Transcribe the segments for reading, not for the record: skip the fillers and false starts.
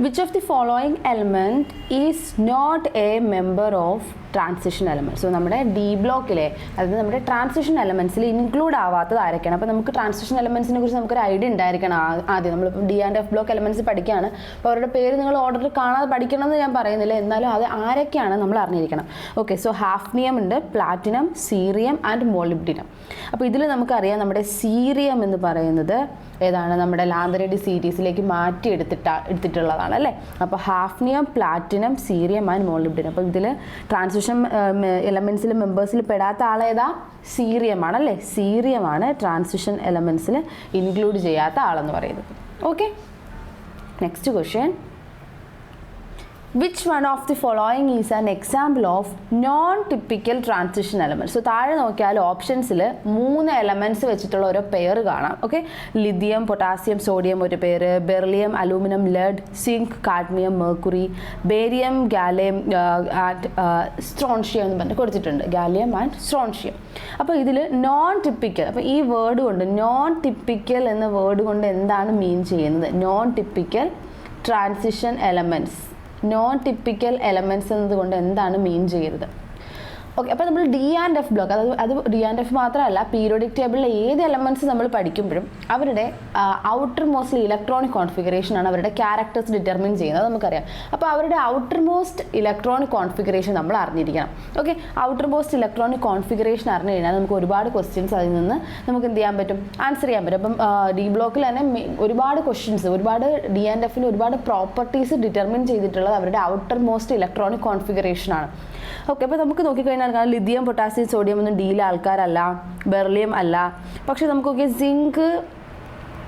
Which of the following element is not a member of transition element? So നമ്മുടെ D ബ്ലോക്കിലെ, അതായത് നമ്മുടെ transition എലമെൻറ്റ്സിൽ include ആവാത്തത് ആരൊക്കെയാണ്? അപ്പോൾ നമുക്ക് ട്രാൻസിഷൻ എലമെൻറ്റ്സിനെ കുറിച്ച് നമുക്കൊരു ഐഡിയ ഉണ്ടായിരിക്കണം. ആദ്യം നമ്മളിപ്പോൾ D and F block elements പഠിക്കുകയാണ്. അപ്പോൾ അവരുടെ പേര് നിങ്ങൾ ഓർഡറിൽ കാണാതെ പഠിക്കണം എന്ന് ഞാൻ പറയുന്നില്ല, എന്നാലും അത് ആരൊക്കെയാണ് നമ്മൾ അറിഞ്ഞിരിക്കണം. ഓക്കെ, സോ ഹാഫ്നിയം ഉണ്ട്, പ്ലാറ്റിനം, സീറിയം ആൻഡ് മോളിബ്ഡിനം. അപ്പോൾ ഇതിൽ നമുക്കറിയാം നമ്മുടെ സീറിയം എന്ന് പറയുന്നത് ഏതാണ്? നമ്മുടെ ലാന്തരഡി സീരീസിലേക്ക് മാറ്റി എടുത്തിട്ടുള്ളതാണ് അല്ലേ. അപ്പോൾ hafnium, platinum, cerium and molybdenum. അപ്പോൾ ഇതിൽ ട്രാൻസിഷൻ എലമെൻറ്റ്സിൽ മെമ്പേഴ്സിൽ പെടാത്ത ആളേതാ? സീറിയമാണ് അല്ലേ. സീറിയമാണ് ട്രാൻസിഷൻ എലമെൻറ്റ്സിൽ ഇൻക്ലൂഡ് ചെയ്യാത്ത ആളെന്ന് പറയുന്നത്. Okay, next question. Which one of the following is an example of non-typical transition element? So താഴെ നോക്കിയാൽ ഓപ്ഷൻസിൽ 3 എലമെൻറ്റ്സ് വെച്ചിട്ടുള്ള ഓരോ പെയർ കാണാം. ഓക്കെ, ലിഥിയം, പൊട്ടാസ്യം, സോഡിയം ഒരു പേര്, beryllium, aluminium, lead, zinc, cadmium, mercury, barium, gallium and strontium എന്ന് പറഞ്ഞ് കൊടുത്തിട്ടുണ്ട്. Gallium and strontium. അപ്പോൾ ഇതിൽ നോൺ ടിപ്പിക്കൽ, അപ്പോൾ ഈ വേർഡ് കൊണ്ട് നോൺ ടിപ്പിക്കൽ എന്ന വേർഡ് കൊണ്ട് എന്താണ് മീൻ ചെയ്യുന്നത്? Non typical transition elements. Non typical elements എന്നതുകൊണ്ട് എന്താണ് മീൻ ചെയ്യുന്നത്? ഓക്കെ, അപ്പോൾ നമ്മൾ ഡി ആൻഡ് എഫ് ബ്ലോക്ക്, അത് ഡി ആൻഡ് എഫ് മാത്രമല്ല, പീരിയോഡിക് ടേബിളിലെ ഏത് എലമെൻറ്റ്സ് നമ്മൾ പഠിക്കുമ്പോഴും അവരുടെ ഔട്ടർ മോസ്റ്റ് ഇലക്ട്രോണിക് കോൺഫിഗറേഷൻ ആണ് അവരുടെ ക്യാരക്ടേഴ്സ് ഡിറ്റർമിൻ ചെയ്യുന്നത്, നമുക്കറിയാം. അപ്പോൾ അവരുടെ ഔട്ടർ മോസ്റ്റ് ഇലക്ട്രോണിക് കോൺഫിഗറേഷൻ നമ്മൾ അറിഞ്ഞിരിക്കണം. Okay, outer most electronic configuration അറിഞ്ഞു കഴിഞ്ഞാൽ നമുക്ക് ഒരുപാട് ക്വസ്റ്റ്യൻസ് അതിൽ നിന്ന് നമുക്ക് എന്ത് ചെയ്യാൻ പറ്റും? ആൻസർ ചെയ്യാൻ പറ്റും. അപ്പം ഡി ബ്ലോക്കിൽ തന്നെ ഒരുപാട് ക്വസ്റ്റ്യൻസ്, ഒരുപാട് ഡി ആൻഡ് എഫിൽ ഒരുപാട് പ്രോപ്പർട്ടീസ് ഡിറ്റർമിൻ ചെയ്തിട്ടുള്ളത് അവരുടെ ഔട്ടർ മോസ്റ്റ് ഇലക്ട്രോണിക് കോൺഫിഗറേഷൻ ആണ്. ഓക്കെ, അപ്പോൾ നമുക്ക് നോക്കിക്കഴിഞ്ഞാൽ ലിഥിയം, പൊട്ടാസ്യം, സോഡിയം ഒന്നും ഡിയിലെ ആൾക്കാരല്ല, ബെർലിയം അല്ല. പക്ഷെ നമുക്ക് സിങ്ക്,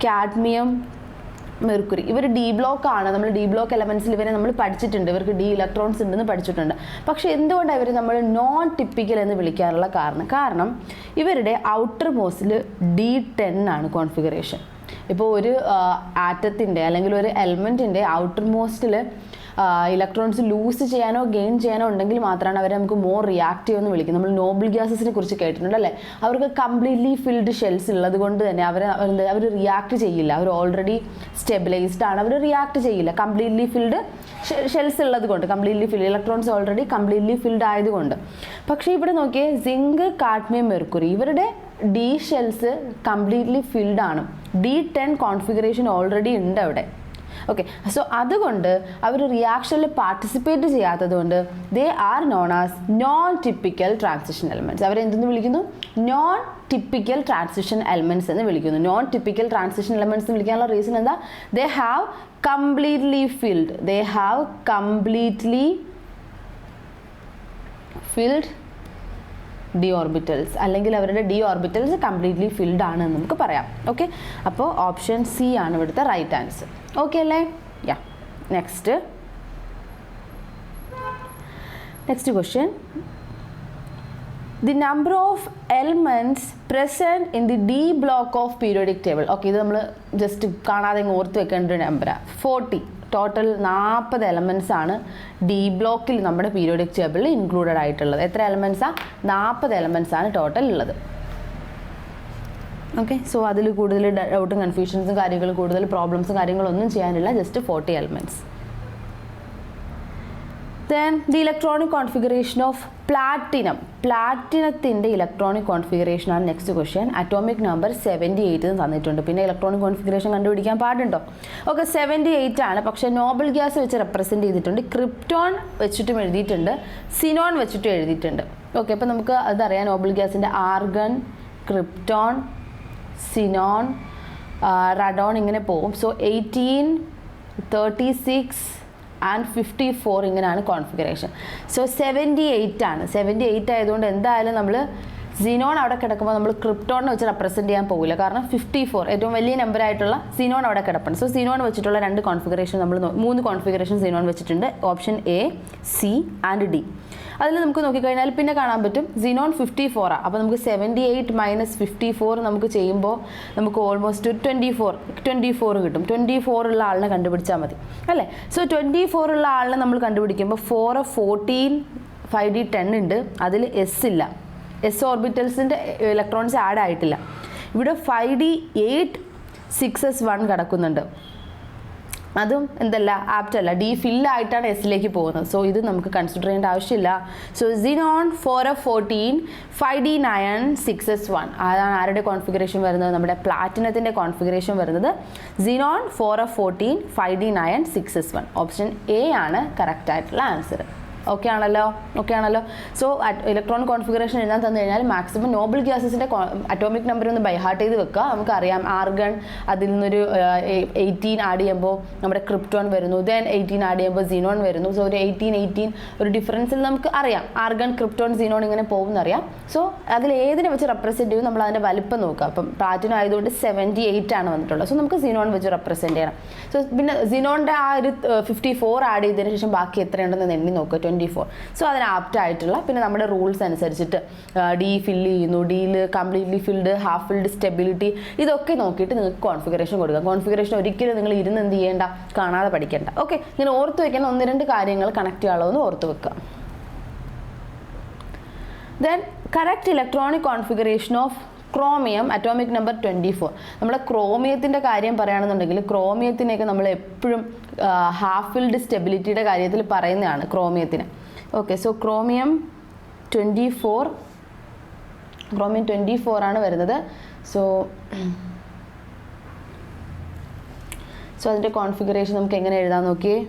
കാഡ്മിയം, മെർക്കുറി ഇവർ ഡി ബ്ലോക്ക് ആണ്. നമ്മൾ ഡി ബ്ലോക്ക് എലമെൻറ്റ്സിൽ ഇവരെ നമ്മൾ പഠിച്ചിട്ടുണ്ട്, ഇവർക്ക് ഡി ഇലക്ട്രോൺസ് ഉണ്ടെന്ന് പഠിച്ചിട്ടുണ്ട്. പക്ഷേ എന്തുകൊണ്ടാണ് ഇവർ നമ്മൾ നോൺ ടിപ്പിക്കൽ എന്ന് വിളിക്കാനുള്ള കാരണം ഇവരുടെ ഔട്ടർ മോസ്റ്റിൽ D10 ആണ് കോൺഫിഗറേഷൻ. ഇപ്പോൾ ഒരു ആറ്റത്തിൻ്റെ അല്ലെങ്കിൽ ഒരു എലമെൻറ്റിൻ്റെ ഔട്ടർ മോസ്റ്റിൽ ഇലക്ട്രോൺസ് ലൂസ് ചെയ്യാനോ ഗെയിൻ ചെയ്യാനോ ഉണ്ടെങ്കിൽ മാത്രമാണ് അവരെ നമുക്ക് മോർ റിയാക്റ്റീവ് എന്ന് വിളിക്കുന്നത്. നമ്മൾ നോബിൾ ഗ്യാസസിനെ കുറിച്ച് കേട്ടിട്ടുണ്ട് അല്ലേ. അവർക്ക് കംപ്ലീറ്റ്ലി ഫിൽഡ് ഷെൽസ് ഉള്ളത് കൊണ്ട് തന്നെ അവർ റിയാക്ട് ചെയ്യില്ല. അവർ ഓൾറെഡി സ്റ്റെബിലൈസ്ഡ് ആണ്, അവർ റിയാക്ട് ചെയ്യില്ല. കംപ്ലീറ്റ്ലി ഫിൽഡ് ഷെൽസ് ഉള്ളത് കൊണ്ട്, completely filled electrons already completely filled ആയതുകൊണ്ട്. പക്ഷേ ഇവിടെ നോക്കിയേ, സിങ്ക്, കാഡ്മിയം, മെർക്കുറി ഇവരുടെ ഡി ഷെൽസ് കംപ്ലീറ്റ്ലി ഫിൽഡ് ആണ്. D10 കോൺഫിഗറേഷൻ ഓൾറെഡി ഉണ്ട് അവിടെ. ഓക്കെ, സോ അതുകൊണ്ട് അവർ റിയാക്ഷനിൽ പാർട്ടിസിപ്പേറ്റ് ചെയ്യാത്തത് കൊണ്ട് they are known as non typical transition elements. അവരെന്തെന്ന് വിളിക്കുന്നു? നോൺ ടിപ്പിക്കൽ ട്രാൻസിഷൻ എലമെൻറ്റ്സ് എന്ന് വിളിക്കുന്നു. നോൺ ടിപ്പിക്കൽ ട്രാൻസിഷൻ എലമെൻറ്റ്സ് എന്ന് വിളിക്കാനുള്ള റീസൺ എന്താ? They have completely filled, they have completely filled D orbitals, അല്ലെങ്കിൽ അവരുടെ ഡി ഓർബിറ്റൽസ് കംപ്ലീറ്റ്ലി ഫിൽഡ് ആണ് എന്ന് നമുക്ക് പറയാം. ഓക്കെ, അപ്പോൾ ഓപ്ഷൻ സി ആണ് ഇവിടുത്തെ റൈറ്റ് ആൻസർ. ഓക്കെ അല്ലേ? Ya, next question. The number of elements present in the d block of periodic table. Okay, ഇത് നമ്മൾ ജസ്റ്റ് കാണാതെ ഓർത്ത് വെക്കേണ്ട ഒരു നമ്പറാണ്. 40. ടോട്ടൽ 40 എലമെൻറ്റ്സ് ആണ് ഡി ബ്ലോക്കിൽ നമ്മുടെ പീരിയോഡിക് ടേബിളിൽ ഇൻക്ലൂഡഡ് ആയിട്ടുള്ളത്. എത്ര എലമെൻറ്റ്സാണ്? 40 എലമെൻറ്റ്സ് ആണ് ടോട്ടൽ ഉള്ളത്. ഓക്കെ, സോ അതിൽ കൂടുതൽ ഡൗട്ടും കൺഫ്യൂഷൻസും കാര്യങ്ങളും കൂടുതൽ പ്രോബ്ലംസും കാര്യങ്ങളൊന്നും ചെയ്യാനില്ല, just 40 elements. Then the electronic configuration of platinum. പ്ലാറ്റിനത്തിൻ്റെ ഇലക്ട്രോണിക് കോൺഫിഗറേഷൻ ആണ് നെക്സ്റ്റ് ക്വസ്റ്റ്യൻ. അറ്റോമിക് നമ്പർ 78 എന്ന് തന്നിട്ടുണ്ട്. പിന്നെ ഇലക്ട്രോണിക് കോൺഫിഗറേഷൻ കണ്ടുപിടിക്കാൻ പാടുണ്ടോ? ഓക്കെ, 78 ആണ്. പക്ഷേ നോബിൾ ഗ്യാസ് വെച്ച് റെപ്രസെൻറ്റ് ചെയ്തിട്ടുണ്ട്, ക്രിപ്റ്റോൺ വെച്ചിട്ടും എഴുതിയിട്ടുണ്ട്, സിനോൺ വെച്ചിട്ടും എഴുതിയിട്ടുണ്ട്. ഓക്കെ, അപ്പോൾ നമുക്ക് അതറിയാം. നോബിൾ ഗ്യാസിൻ്റെ ആർഗൺ, ക്രിപ്റ്റോൺ, സിനോൺ, റഡോൺ ഇങ്ങനെ പോകും. സോ 18, 36 ആൻഡ് 54 ഇങ്ങനെയാണ് കോൺഫിഗറേഷൻ. സോ 78 ആണ്. 78 ആയതുകൊണ്ട് എന്തായാലും നമ്മൾ സിനോൺ അവിടെ കിടക്കുമ്പോൾ നമ്മൾ ക്രിപ്റ്റോണിനെ വെച്ച് റെപ്രസെൻറ്റ് ചെയ്യാൻ പോകില്ല. കാരണം 54 ഏറ്റവും വലിയ നമ്പർ ആയിട്ടുള്ള സിനോൺ അവിടെ കിടപ്പുണ്ട്. സോ സിനോൺ വെച്ചിട്ടുള്ള 2 കോൺഫിഗറേഷൻ നമ്മൾ 3 കോൺഫിഗറേഷൻ സിനോൺ വെച്ചിട്ടുണ്ട്. Option A, C and D. അതിൽ നമുക്ക് നോക്കിക്കഴിഞ്ഞാൽ പിന്നെ കാണാൻ പറ്റും സിനോൺ 54 ആണ്. അപ്പോൾ നമുക്ക് 78 മൈനസ് 54 നമുക്ക് ചെയ്യുമ്പോൾ നമുക്ക് ഓൾമോസ്റ്റ് 24 കിട്ടും. 24 ഉള്ള ആളിനെ കണ്ടുപിടിച്ചാൽ മതി അല്ലേ. സോ 24 ഉള്ള ആളിനെ നമ്മൾ കണ്ടുപിടിക്കുമ്പോൾ 4, 14, 5d10 ഉണ്ട്. അതിൽ എസ് ഇല്ല, എസ് ഓർബിറ്റൽസിൻ്റെ ഇലക്ട്രോൺസ് ആഡ് ആയിട്ടില്ല. ഇവിടെ 5d8 6s1 കിടക്കുന്നുണ്ട്. അതും എന്തല്ല ആപ്റ്റ് അല്ല, ഡി ഫില്ലായിട്ടാണ് എസിലേക്ക് പോകുന്നത്. സോ ഇത് നമുക്ക് കൺസിഡർ ചെയ്യേണ്ട ആവശ്യമില്ല. So Xenon 4f14 5d9 6s1 അതാണ് ആരുടെ കോൺഫിഗറേഷൻ വരുന്നത്? നമ്മുടെ പ്ലാറ്റിനത്തിൻ്റെ കോൺഫിഗറേഷൻ വരുന്നത് Xenon 4f14 5d9 6s1. Option A ആണ് കറക്റ്റ് ആയിട്ടുള്ള ആൻസർ. ഓക്കെ ആണല്ലോ. സോ ഇലക്ട്രോണിക് കോൺഫിഗറേഷൻ എഴുതാൻ തന്നു കഴിഞ്ഞാൽ മാക്സിമം നോബിൾ ഗ്യാസസിൻ്റെ അറ്റോമിക് നമ്പർ ഒന്ന് ബൈഹാർട്ട് ചെയ്ത് വെക്കുക. നമുക്കറിയാം ആർഗൺ, അതിൽ നിന്നൊരു 18 ആഡ് ചെയ്യുമ്പോൾ നമ്മുടെ ക്രിപ്റ്റോൺ വരുന്നു, ദെൻ 18 ആഡ് ചെയ്യുമ്പോൾ Xenon വരുന്നു. സോ ഒരു 18 ഒരു ഡിഫറൻസിൽ നമുക്ക് അറിയാം ആർഗൺ, ക്രിപ്റ്റോൺ, Xenon ഇങ്ങനെ പോകുമെന്നറിയാം. സോ അതിൽ ഏതിനെ വെച്ച് റെപ്രസെൻറ്റ് ചെയ്യും നമ്മൾ അതിൻ്റെ വലിപ്പം നോക്കുക. അപ്പം പ്ലാറ്റിനം ആയതുകൊണ്ട് 78 ആണ് വന്നിട്ടുള്ളത്. സോ നമുക്ക് Xenon വെച്ച് റെപ്രസെൻറ്റ് ചെയ്യണം. സോ പിന്നെ Xenonൻ്റെ ആ ഒരു 54 ആഡ് ചെയ്തതിന് ശേഷം ബാക്കി എത്രയുണ്ടെന്ന് എണ്ണി നോക്കുക, 24. സോ അതിന് ആപ്റ്റ് ആയിട്ടുള്ള പിന്നെ നമ്മുടെ റൂൾസ് അനുസരിച്ചിട്ട് ഡി ഫില്ല് ചെയ്യുന്നു, ഡിയിൽ completely filled, half filled, stability, ഇതൊക്കെ നോക്കിയിട്ട് നിങ്ങൾക്ക് കോൺഫിഗറേഷൻ കൊടുക്കുക. കോൺഫിഗറേഷൻ ഒരിക്കലും നിങ്ങൾ ഇരുന്ന് എന്ത് ചെയ്യേണ്ട, കാണാതെ പഠിക്കേണ്ട. ഓക്കെ, ഇങ്ങനെ ഓർത്ത് വയ്ക്കാൻ 1-2 കാര്യങ്ങൾ കണക്ട് ചെയ്യാനുള്ളതെന്ന് ഓർത്ത് വെക്കുക. Then correct electronic configuration of chromium atomic number 24. നമ്മുടെ ക്രോമിയത്തിൻ്റെ കാര്യം പറയുകയാണെന്നുണ്ടെങ്കിൽ ക്രോമിയത്തിനെയൊക്കെ നമ്മൾ എപ്പോഴും ഹാഫ് ഫിൽഡ് സ്റ്റെബിലിറ്റിയുടെ കാര്യത്തിൽ പറയുന്നതാണ് ക്രോമിയത്തിന്. ഓക്കെ, സോ ക്രോമിയം 24 ആണ് വരുന്നത്. സോ അതിൻ്റെ കോൺഫിഗറേഷൻ നമുക്ക് എങ്ങനെ എഴുതാൻ നോക്കിയേ.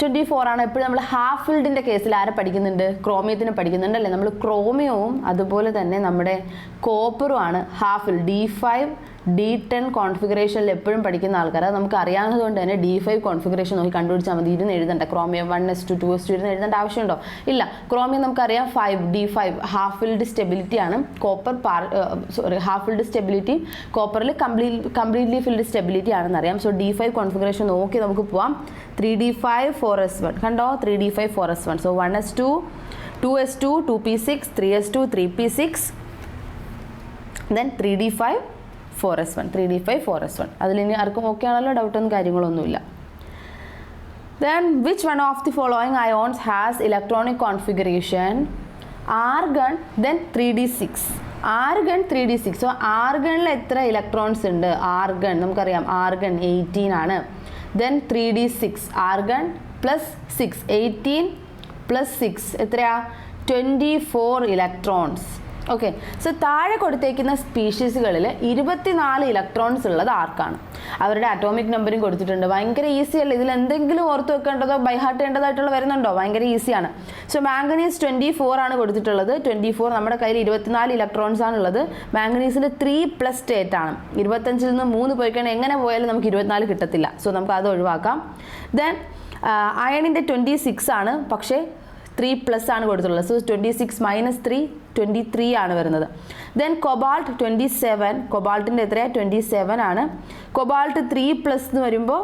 24 ആണ്. എപ്പോഴും നമ്മൾ ഹാഫ് ഫിൽഡിൻ്റെ കേസിൽ ആരെ പഠിക്കുന്നുണ്ട്? ക്രോമിയത്തിന് പഠിക്കുന്നുണ്ട് അല്ലേ? നമ്മൾ ക്രോമിയവും അതുപോലെ തന്നെ നമ്മുടെ കോപ്പറും ആണ് ഹാഫ് ഫിൽഡ് D5 D10 കോൺഫിഗറേഷനിൽ എപ്പോഴും പഠിക്കുന്ന ആൾക്കാർ. അത് നമുക്ക് അറിയാവുന്നതുകൊണ്ട് തന്നെ D5 കോൺഫിഗറേഷൻ നോക്കി കണ്ടുപിടിച്ചാൽ മതി. ഇരുന്ന് എഴുതണ്ട ക്രോമിയം 1s2 2s2 ഇരുന്ന് എഴുതേണ്ട ആവശ്യമുണ്ടോ? ഇല്ല. ക്രോമിയം നമുക്കറിയാം D5 ഹാഫ് ഫിൽഡ് സ്റ്റെബിലിറ്റി ആണ്. കോപ്പർ ഹാഫ് ഫിൽഡ് സ്റ്റെബിലിറ്റി, കോപ്പറിൽ കംപ്ലീറ്റ്ലി ഫിൽഡ് സ്റ്റെബിലിറ്റി ആണെന്ന് അറിയാം. സോ D5 കോൺഫിഗറേഷൻ നോക്കി നമുക്ക് പോവാം. 3d5 4s1 കണ്ടോ, 3d5 4s1. So 1s2 2s2 2p6 3s2 3p6 then 3d5 4s1 അതിലിനി ആർക്കും ഓക്കെ ആണല്ലോ, ഡൗട്ടൊന്നും കാര്യങ്ങളൊന്നുമില്ല. Then which one of the following ions has electronic configuration argon then 3d6? Argon 3d6. So ആർഗണിൽ എത്ര electrons ഉണ്ട്? Argon നമുക്കറിയാം argon 18 ആണ്. Then 3d6 argon plus 6 18 plus 6 എത്രയാ? 24 electrons. Okay, so താഴെ കൊടുത്തേക്കുന്ന സ്പീഷീസുകളിൽ 24 ഇലക്ട്രോൺസ് ഉള്ളത് ആർക്കാണ്? അവരുടെ അറ്റോമിക് നമ്പറും കൊടുത്തിട്ടുണ്ട്. ഭയങ്കര ഈസി അല്ലേ? ഇതിൽ എന്തെങ്കിലും ഓർത്ത് വെക്കേണ്ടതോ ബൈഹാർട്ട് ചെയ്യേണ്ടതായിട്ടുള്ള വരുന്നുണ്ടോ? ഭയങ്കര ഈസിയാണ്. സോ മാംഗനീസ് 24 ആണ് കൊടുത്തിട്ടുള്ളത്. 24 നമ്മുടെ കയ്യിൽ 24 ഇലക്ട്രോൺസ് ആണുള്ളത്. മാംഗനീസിൻ്റെ 3+ സ്റ്റേറ്റ് ആണ്. 25-ൽ നിന്ന് 3 പോയിക്കഴിഞ്ഞാൽ എങ്ങനെ പോയാലും നമുക്ക് 24 കിട്ടത്തില്ല. സോ നമുക്ക് അത് ഒഴിവാക്കാം. ദെൻ അയണിൻ്റെ 26 ആണ്, പക്ഷേ 3+ ആണ് കൊടുത്തിട്ടുള്ളത്. സോ 26 - 3 23 ആണ് വരുന്നത്. ദെൻ കൊബാൾട്ട് 27, കൊബാൾട്ടിൻ്റെ എത്രയാണ്? 27 ആണ്. കൊബാൾട്ട് 3+ എന്ന് വരുമ്പോൾ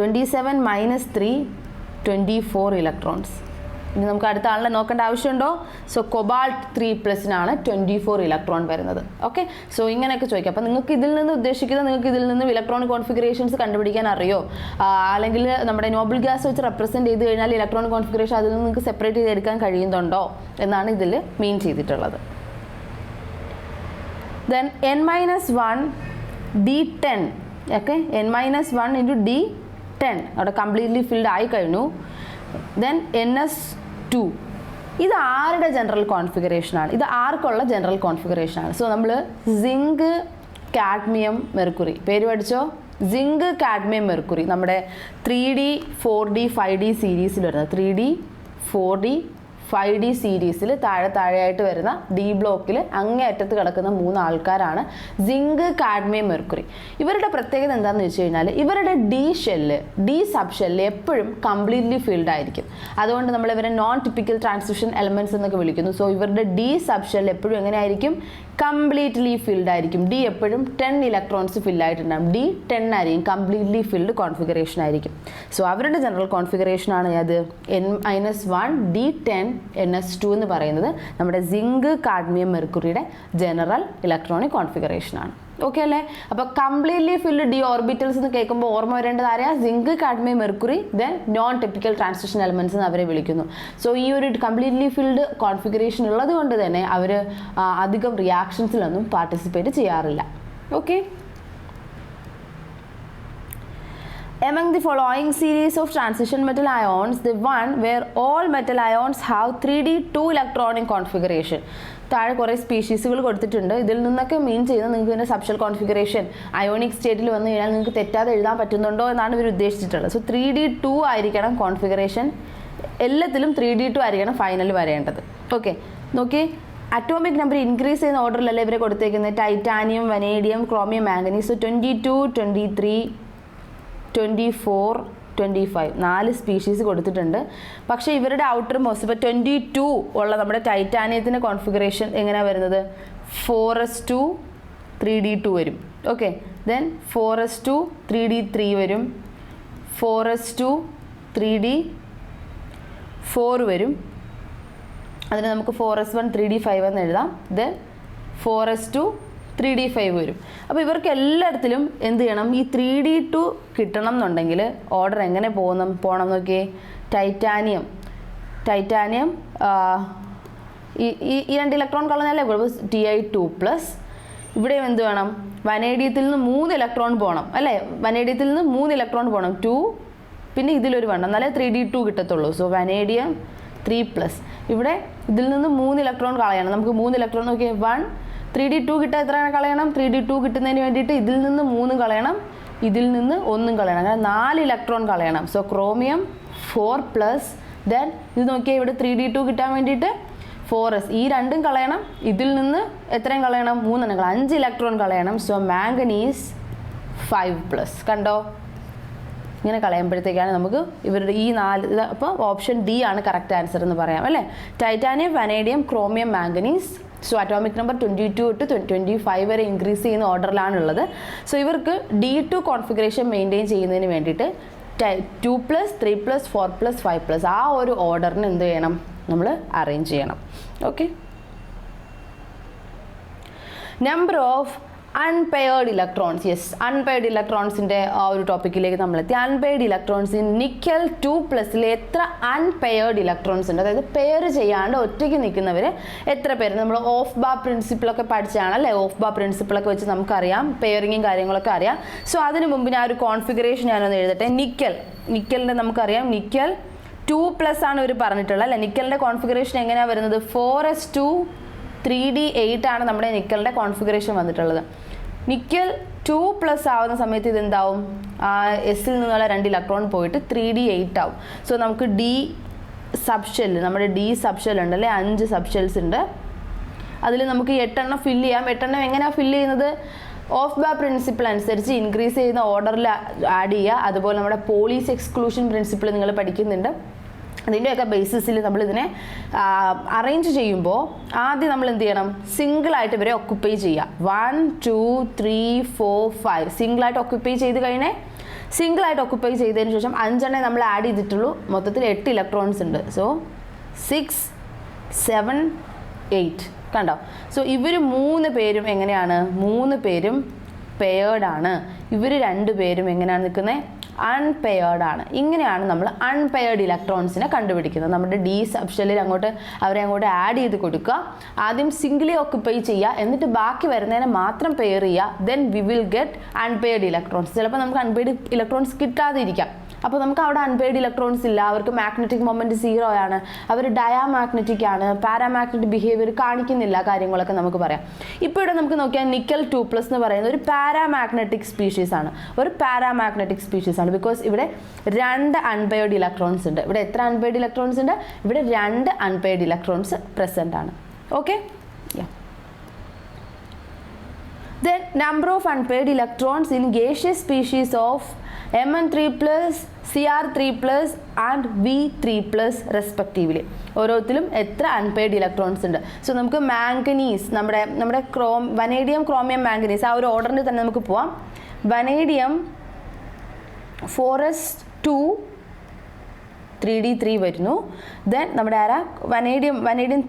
27 - 3 24 ഇലക്ട്രോൺസ്. ഇനി നമുക്ക് അടുത്ത ആളിനെ നോക്കേണ്ട ആവശ്യമുണ്ടോ? സോ കൊബാൾട്ട് 3+നാണ് 24 ഇലക്ട്രോൺ വരുന്നത്. ഓക്കെ, സോ ഇങ്ങനെയൊക്കെ ചോദിക്കാം. അപ്പോൾ നിങ്ങൾക്ക് ഇതിൽ നിന്ന് ഉദ്ദേശിക്കുന്നത് നിങ്ങൾക്ക് ഇതിൽ നിന്ന് ഇലക്ട്രോണിക് കോൺഫിഗറേഷൻസ് കണ്ടുപിടിക്കാൻ അറിയോ, അല്ലെങ്കിൽ നമ്മുടെ നോബിൾ ഗ്യാസ് വെച്ച് റെപ്രസെൻറ്റ് ചെയ്ത് കഴിഞ്ഞാൽ ഇലക്ട്രോണിക് കോൺഫിഗറേഷൻ അതിൽ നിന്ന് നിങ്ങൾക്ക് സെപ്പറേറ്റ് ചെയ്തെടുക്കാൻ കഴിയുന്നുണ്ടോ എന്നാണ് ഇതിൽ മീൻ ചെയ്തിട്ടുള്ളത്. Then n-1 D10. Okay, n-1 × D10 അവിടെ കംപ്ലീറ്റ്ലി ഫിൽഡ് ആയി കഴിഞ്ഞു. ദെൻ ns2 ഇത് ആരുടെ ജനറൽ കോൺഫിഗറേഷനാണ്? ഇത് ആർക്കുള്ള ജനറൽ കോൺഫിഗറേഷനാണ്? സോ നമ്മൾ സിങ്ക് കാഡ്മിയം മെർക്കുറി പേര് പഠിച്ചോ. സിങ്ക് കാഡ്മിയം മെർക്കുറി നമ്മുടെ 3D 4D 5D സീരീസിൽ വരുന്നത് 3D 4D 5D സീരീസിൽ താഴെയായിട്ട് വരുന്ന ഡി ബ്ലോക്കിൽ അങ്ങേയറ്റത്ത് കിടക്കുന്ന 3 ആൾക്കാരാണ് സിങ്ക് കാഡ്മിയം മെർക്കുറി. ഇവരുടെ പ്രത്യേകത എന്താണെന്ന് വെച്ച് കഴിഞ്ഞാൽ ഇവരുടെ ഡി സബ് ഷെല്ല് എപ്പോഴും കംപ്ലീറ്റ്ലി ഫിൽഡ് ആയിരിക്കും. അതുകൊണ്ട് നമ്മൾ ഇവരെ നോൺ ടിപ്പിക്കൽ ട്രാൻസിഷൻ എലമെൻറ്റ്സ് എന്നൊക്കെ വിളിക്കുന്നു. സോ ഇവരുടെ ഡി സബ് ഷെല്ല് എപ്പോഴും എങ്ങനെയായിരിക്കും? കംപ്ലീറ്റ്ലി ഫിൽഡ് ആയിരിക്കും. ഡി എപ്പോഴും 10 ഇലക്ട്രോൺസ് ഫിൽ ആയിട്ടുണ്ടാകും. ഡി 10 ആയിരിക്കും, കംപ്ലീറ്റ്ലി ഫിൽഡ് കോൺഫിഗറേഷൻ ആയിരിക്കും. സോ അവരുടെ ജനറൽ കോൺഫിഗറേഷൻ ആണ് അത് n-1 D10 ns2 എന്ന് പറയുന്നത് നമ്മുടെ സിങ്ക് കാഡ്മിയം മെർക്കുറിയുടെ ജനറൽ ഇലക്ട്രോണിക് കോൺഫിഗറേഷൻ ആണ്. ഓക്കെ അല്ലേ? അപ്പോൾ കംപ്ലീറ്റ്ലി ഫിൽഡ് ഡി ഓർബിറ്റൽസ് എന്ന് കേൾക്കുമ്പോൾ ഓർമ്മ വരേണ്ടത് ആരെയാ? Zinc cadmium mercury then non typical transition elements എന്ന് അവരെ വിളിക്കുന്നു. സോ ഈ ഒരു കംപ്ലീറ്റ്ലി ഫിൽഡ് കോൺഫിഗറേഷൻ ഉള്ളത് കൊണ്ട് തന്നെ അവർ അധികം റിയാക്ഷൻസിലൊന്നും പാർട്ടിസിപ്പേറ്റ് ചെയ്യാറില്ല. Okay, Among the following series of transition metal ions, the one where all metal ions have 3D 2 electronic configuration. താഴെ കുറേ സ്പീഷീസുകൾ കൊടുത്തിട്ടുണ്ട്. ഇതിൽ നിന്നൊക്കെ മീൻ ചെയ്യുന്നത് നിങ്ങൾക്ക് ഇതിൻ്റെ സബ്ഷൽ കോൺഫിഗറേഷൻ അയോണിക് സ്റ്റേറ്റിൽ വന്നു കഴിഞ്ഞാൽ നിങ്ങൾക്ക് തെറ്റാതെ എഴുതാൻ പറ്റുന്നുണ്ടോ എന്നാണ് ഇവർ ഉദ്ദേശിച്ചിട്ടുള്ളത്. സോ 3D2 ആയിരിക്കണം കോൺഫിഗറേഷൻ, എല്ലാത്തിലും 3D2 ആയിരിക്കണം ഫൈനൽ വരേണ്ടത്. ഓക്കെ, നോക്കി അറ്റോമിക് നമ്പർ ഇൻക്രീസ് ചെയ്യുന്ന ഓർഡറിലല്ലേ ഇവരെ കൊടുത്തേക്കുന്നത്. Titanium, vanadium, chromium, manganese. So 22, 23, 24, 25 4 species കൊടുത്തിട്ടുണ്ട്. പക്ഷേ ഇവരുടെ ഔട്ടർ മോസ്റ്റ് ഇപ്പോൾ 22 ഉള്ള നമ്മുടെ ടൈറ്റാനിയത്തിൻ്റെ കോൺഫിഗറേഷൻ എങ്ങനെയാണ് വരുന്നത്? 4s2 3d2 വരും. ഓക്കെ, ദെൻ 4s2 3d3 വരും, 4s2 3d4 വരും. അതിന് നമുക്ക് 4s1 3d5 എന്ന് എഴുതാം. ദെൻ 4s2 3d5 വരും. അപ്പോൾ ഇവർക്ക് എല്ലായിടത്തിലും എന്ത് ചെയ്യണം? ഈ 3d2 കിട്ടണം എന്നുണ്ടെങ്കിൽ ഓർഡർ എങ്ങനെ പോകണം നോക്കിയേ. ടൈറ്റാനിയം ഈ 2 ഇലക്ട്രോൺ കളഞ്ഞാലേ Ti2+. ഇവിടെയും എന്ത് വേണം? വനേഡിയത്തിൽ നിന്ന് 3 ഇലക്ട്രോൺ പോകണം അല്ലേ? വനേഡിയത്തിൽ നിന്ന് 3 ഇലക്ട്രോൺ പോകണം, 2, പിന്നെ ഇതിലൊരു വേണം, എന്നാലേ 3d2 കിട്ടത്തുള്ളൂ. So vanadium 3+. ഇവിടെ ഇതിൽ നിന്ന് 3 ഇലക്ട്രോൺ കളയണം. നമുക്ക് 3 ഇലക്ട്രോൺ നോക്കിയാൽ 1 3d2 കിട്ടാൻ എത്ര കളയണം? 3d2 കിട്ടുന്നതിന് വേണ്ടിയിട്ട് ഇതിൽ നിന്ന് 3 കളയണം, ഇതിൽ നിന്ന് 1 കളയണം, അങ്ങനെ 4 ഇലക്ട്രോൺ കളയണം. So chromium 4+. ദെൻ ഇത് നോക്കിയാൽ ഇവിടെ 3d2 കിട്ടാൻ വേണ്ടിയിട്ട് 4s, ഈ 2ഉം കളയണം, ഇതിൽ നിന്ന് എത്രയും കളയണം? 3 എണ്ണം, 5 ഇലക്ട്രോൺ കളയണം. So manganese 5+. കണ്ടോ? ഇങ്ങനെ കളയുമ്പോഴത്തേക്കാണ് നമുക്ക് ഇവരുടെ ഈ 4. അപ്പോൾ ഓപ്ഷൻ ഡി ആണ് കറക്റ്റ് ആൻസർ എന്ന് പറയാം അല്ലേ? Titanium, vanadium, chromium, manganese. So atomic number 22 to 25 വരെ ഇൻക്രീസ് ചെയ്യുന്ന ഓർഡറിലാണുള്ളത്. സോ ഇവർക്ക് D2 കോൺഫിഗറേഷൻ മെയിൻറ്റെയിൻ ചെയ്യുന്നതിന് വേണ്ടിയിട്ട് 2+, 3+, 4+, 5+, ആ ഒരു ഓർഡറിന് എന്ത് ചെയ്യണം? നമ്മൾ അറേഞ്ച് ചെയ്യണം. Okay, number of unpaired electrons. Yes, unpaired ഇലക്ട്രോൺസിൻ്റെ ആ ഒരു ടോപ്പിക്കിലേക്ക് നമ്മളെത്തി. അൺപെയർഡ് ഇലക്ട്രോൺസ് ഇൻ നിക്കൽ 2+ൽ എത്ര അൺപെയർഡ് ഇലക്ട്രോൺസ് ഉണ്ട്? അതായത് പെയർ ചെയ്യാണ്ട് ഒറ്റയ്ക്ക് നിൽക്കുന്നവർ എത്ര പേര്? നമ്മൾ ഓഫ് ബാർ പ്രിൻസിപ്പിളൊക്കെ പഠിച്ചതാണ് അല്ലേ? ഓഫ് ബാർ പ്രിൻസിപ്പിളൊക്കെ വെച്ച് നമുക്കറിയാം, പെയറിങ്ങും കാര്യങ്ങളൊക്കെ അറിയാം. സോ അതിന് മുമ്പ് ഞാൻ ഒരു കോൺഫിഗറേഷൻ ഞാനൊന്ന് എഴുതട്ടെ. നിക്കലിൻ്റെ നമുക്കറിയാം, നിക്കൽ 2+ ആണ് ഇവർ പറഞ്ഞിട്ടുള്ളത് അല്ലേ? നിക്കലിൻ്റെ കോൺഫിഗറേഷൻ എങ്ങനെയാണ് വരുന്നത്? 4s2 3d8 ആണ് നമ്മുടെ നിക്കലിൻ്റെ കോൺഫിഗറേഷൻ വന്നിട്ടുള്ളത്. നിക്കൽ 2+ ആവുന്ന സമയത്ത് ഇതെന്താവും? എസിൽ നിന്നുള്ള 2 ഇലക്ട്രോൺ പോയിട്ട് 3d8 ആവും. സോ നമുക്ക് നമ്മുടെ ഡി സബ്ഷെൽ ഉണ്ടല്ലേ, 5 സബ്ഷെൽസ് ഉണ്ട്. അതിൽ നമുക്ക് 8 എണ്ണം ഫില്ല് ചെയ്യാം. 8 എണ്ണം എങ്ങനെയാണ് ഫില്ല് ചെയ്യുന്നത്? ഓഫ് ബാർ പ്രിൻസിപ്പിൾ അനുസരിച്ച് ഇൻക്രീസ് ചെയ്യുന്ന ഓർഡറിൽ ആഡ് ചെയ്യുക. അതുപോലെ നമ്മുടെ പോളീസ് എക്സ്ക്ലൂഷൻ പ്രിൻസിപ്പിൾ നിങ്ങൾ പഠിക്കുന്നുണ്ട്. അതിൻ്റെയൊക്കെ ബേസിസിൽ നമ്മളിതിനെ അറേഞ്ച് ചെയ്യുമ്പോൾ ആദ്യം നമ്മൾ എന്ത് ചെയ്യണം? സിംഗിളായിട്ട് ഇവരെ ഒക്കുപ്പൈ ചെയ്യുക. 1, 2, 3, 4, 5 സിംഗിളായിട്ട് ഒക്കുപ്പൈ ചെയ്ത് കഴിഞ്ഞാൽ സിംഗിളായിട്ട് ഒക്കുപ്പൈ ചെയ്തതിന് ശേഷം 5 എണ്ണേ നമ്മൾ ആഡ് ചെയ്തിട്ടുള്ളൂ. മൊത്തത്തിൽ 8 ഇലക്ട്രോൺസ് ഉണ്ട്. സോ 6, 7, 8 കണ്ടോ? സോ ഇവർ 3 പേരും എങ്ങനെയാണ്? 3 പേരും പെയർഡ് ആണ്. ഇവർ 2 പേരും എങ്ങനെയാണ് നിൽക്കുന്നത്? അൺപെയർഡ് ആണ്. ഇങ്ങനെയാണ് നമ്മൾ അൺപെയർഡ് ഇലക്ട്രോൺസിനെ കണ്ടുപിടിക്കുന്നത്. നമ്മുടെ ഡി സബ്ഷെല്ലിൽ അവരെ അങ്ങോട്ട് ആഡ് ചെയ്ത് കൊടുക്കുക. ആദ്യം സിംഗിളി ഒക്കുപ്പൈ ചെയ്യുക, എന്നിട്ട് ബാക്കി വരുന്നതിനെ മാത്രം പെയർ ചെയ്യുക. Then we will get unpaired electrons. ചിലപ്പോൾ നമുക്ക് അൺപെയർഡ് ഇലക്ട്രോൺസ് കിട്ടാതെ ഇരിക്കാം. അപ്പോൾ നമുക്ക് അവിടെ അൺപെയർഡ് ഇലക്ട്രോൺസ് ഇല്ല, അവർക്ക് മാഗ്നറ്റിക് മൊമെൻറ്റ് 0 ആണ്, അവർ ഡയാമാഗ്നറ്റിക് ആണ്, പാരാമാഗ്നറ്റിക് ബിഹേവിയർ കാണിക്കുന്നില്ല, കാര്യങ്ങളൊക്കെ നമുക്ക് പറയാം. ഇപ്പോൾ ഇവിടെ നമുക്ക് നോക്കിയാൽ നിക്കൽ 2+ എന്ന് പറയുന്നത് ഒരു പാരാമാഗ്നറ്റിക് സ്പീഷീസ് ആണ്. ബിക്കോസ് ഇവിടെ 2 അൺപെയർഡ് ഇലക്ട്രോൺസ് ഉണ്ട്. ഇവിടെ എത്ര അൺപെയർഡ് ഇലക്ട്രോൺസ് ഉണ്ട്? ഇവിടെ 2 അൺപെയർഡ് ഇലക്ട്രോൺസ് പ്രസന്റ് ആണ്. Okay, then number of unpaired electrons in gaseous species of Mn3+, Cr3+ and V3+ respectively. ഓരോത്തിലും എത്ര അൺപെയർഡ് ഇലക്ട്രോൺസ് ഉണ്ട്? സോ നമുക്ക് മാംഗനീസ്, നമ്മുടെ വനേഡിയം, ക്രോമിയം, മാംഗനീസ് ആ ഒരു ഓർഡറിൽ തന്നെ നമുക്ക് പോവാം. വനേഡിയം 4s2 3d3 വരുന്നു. ദെൻ നമ്മുടെ വനേഡിയം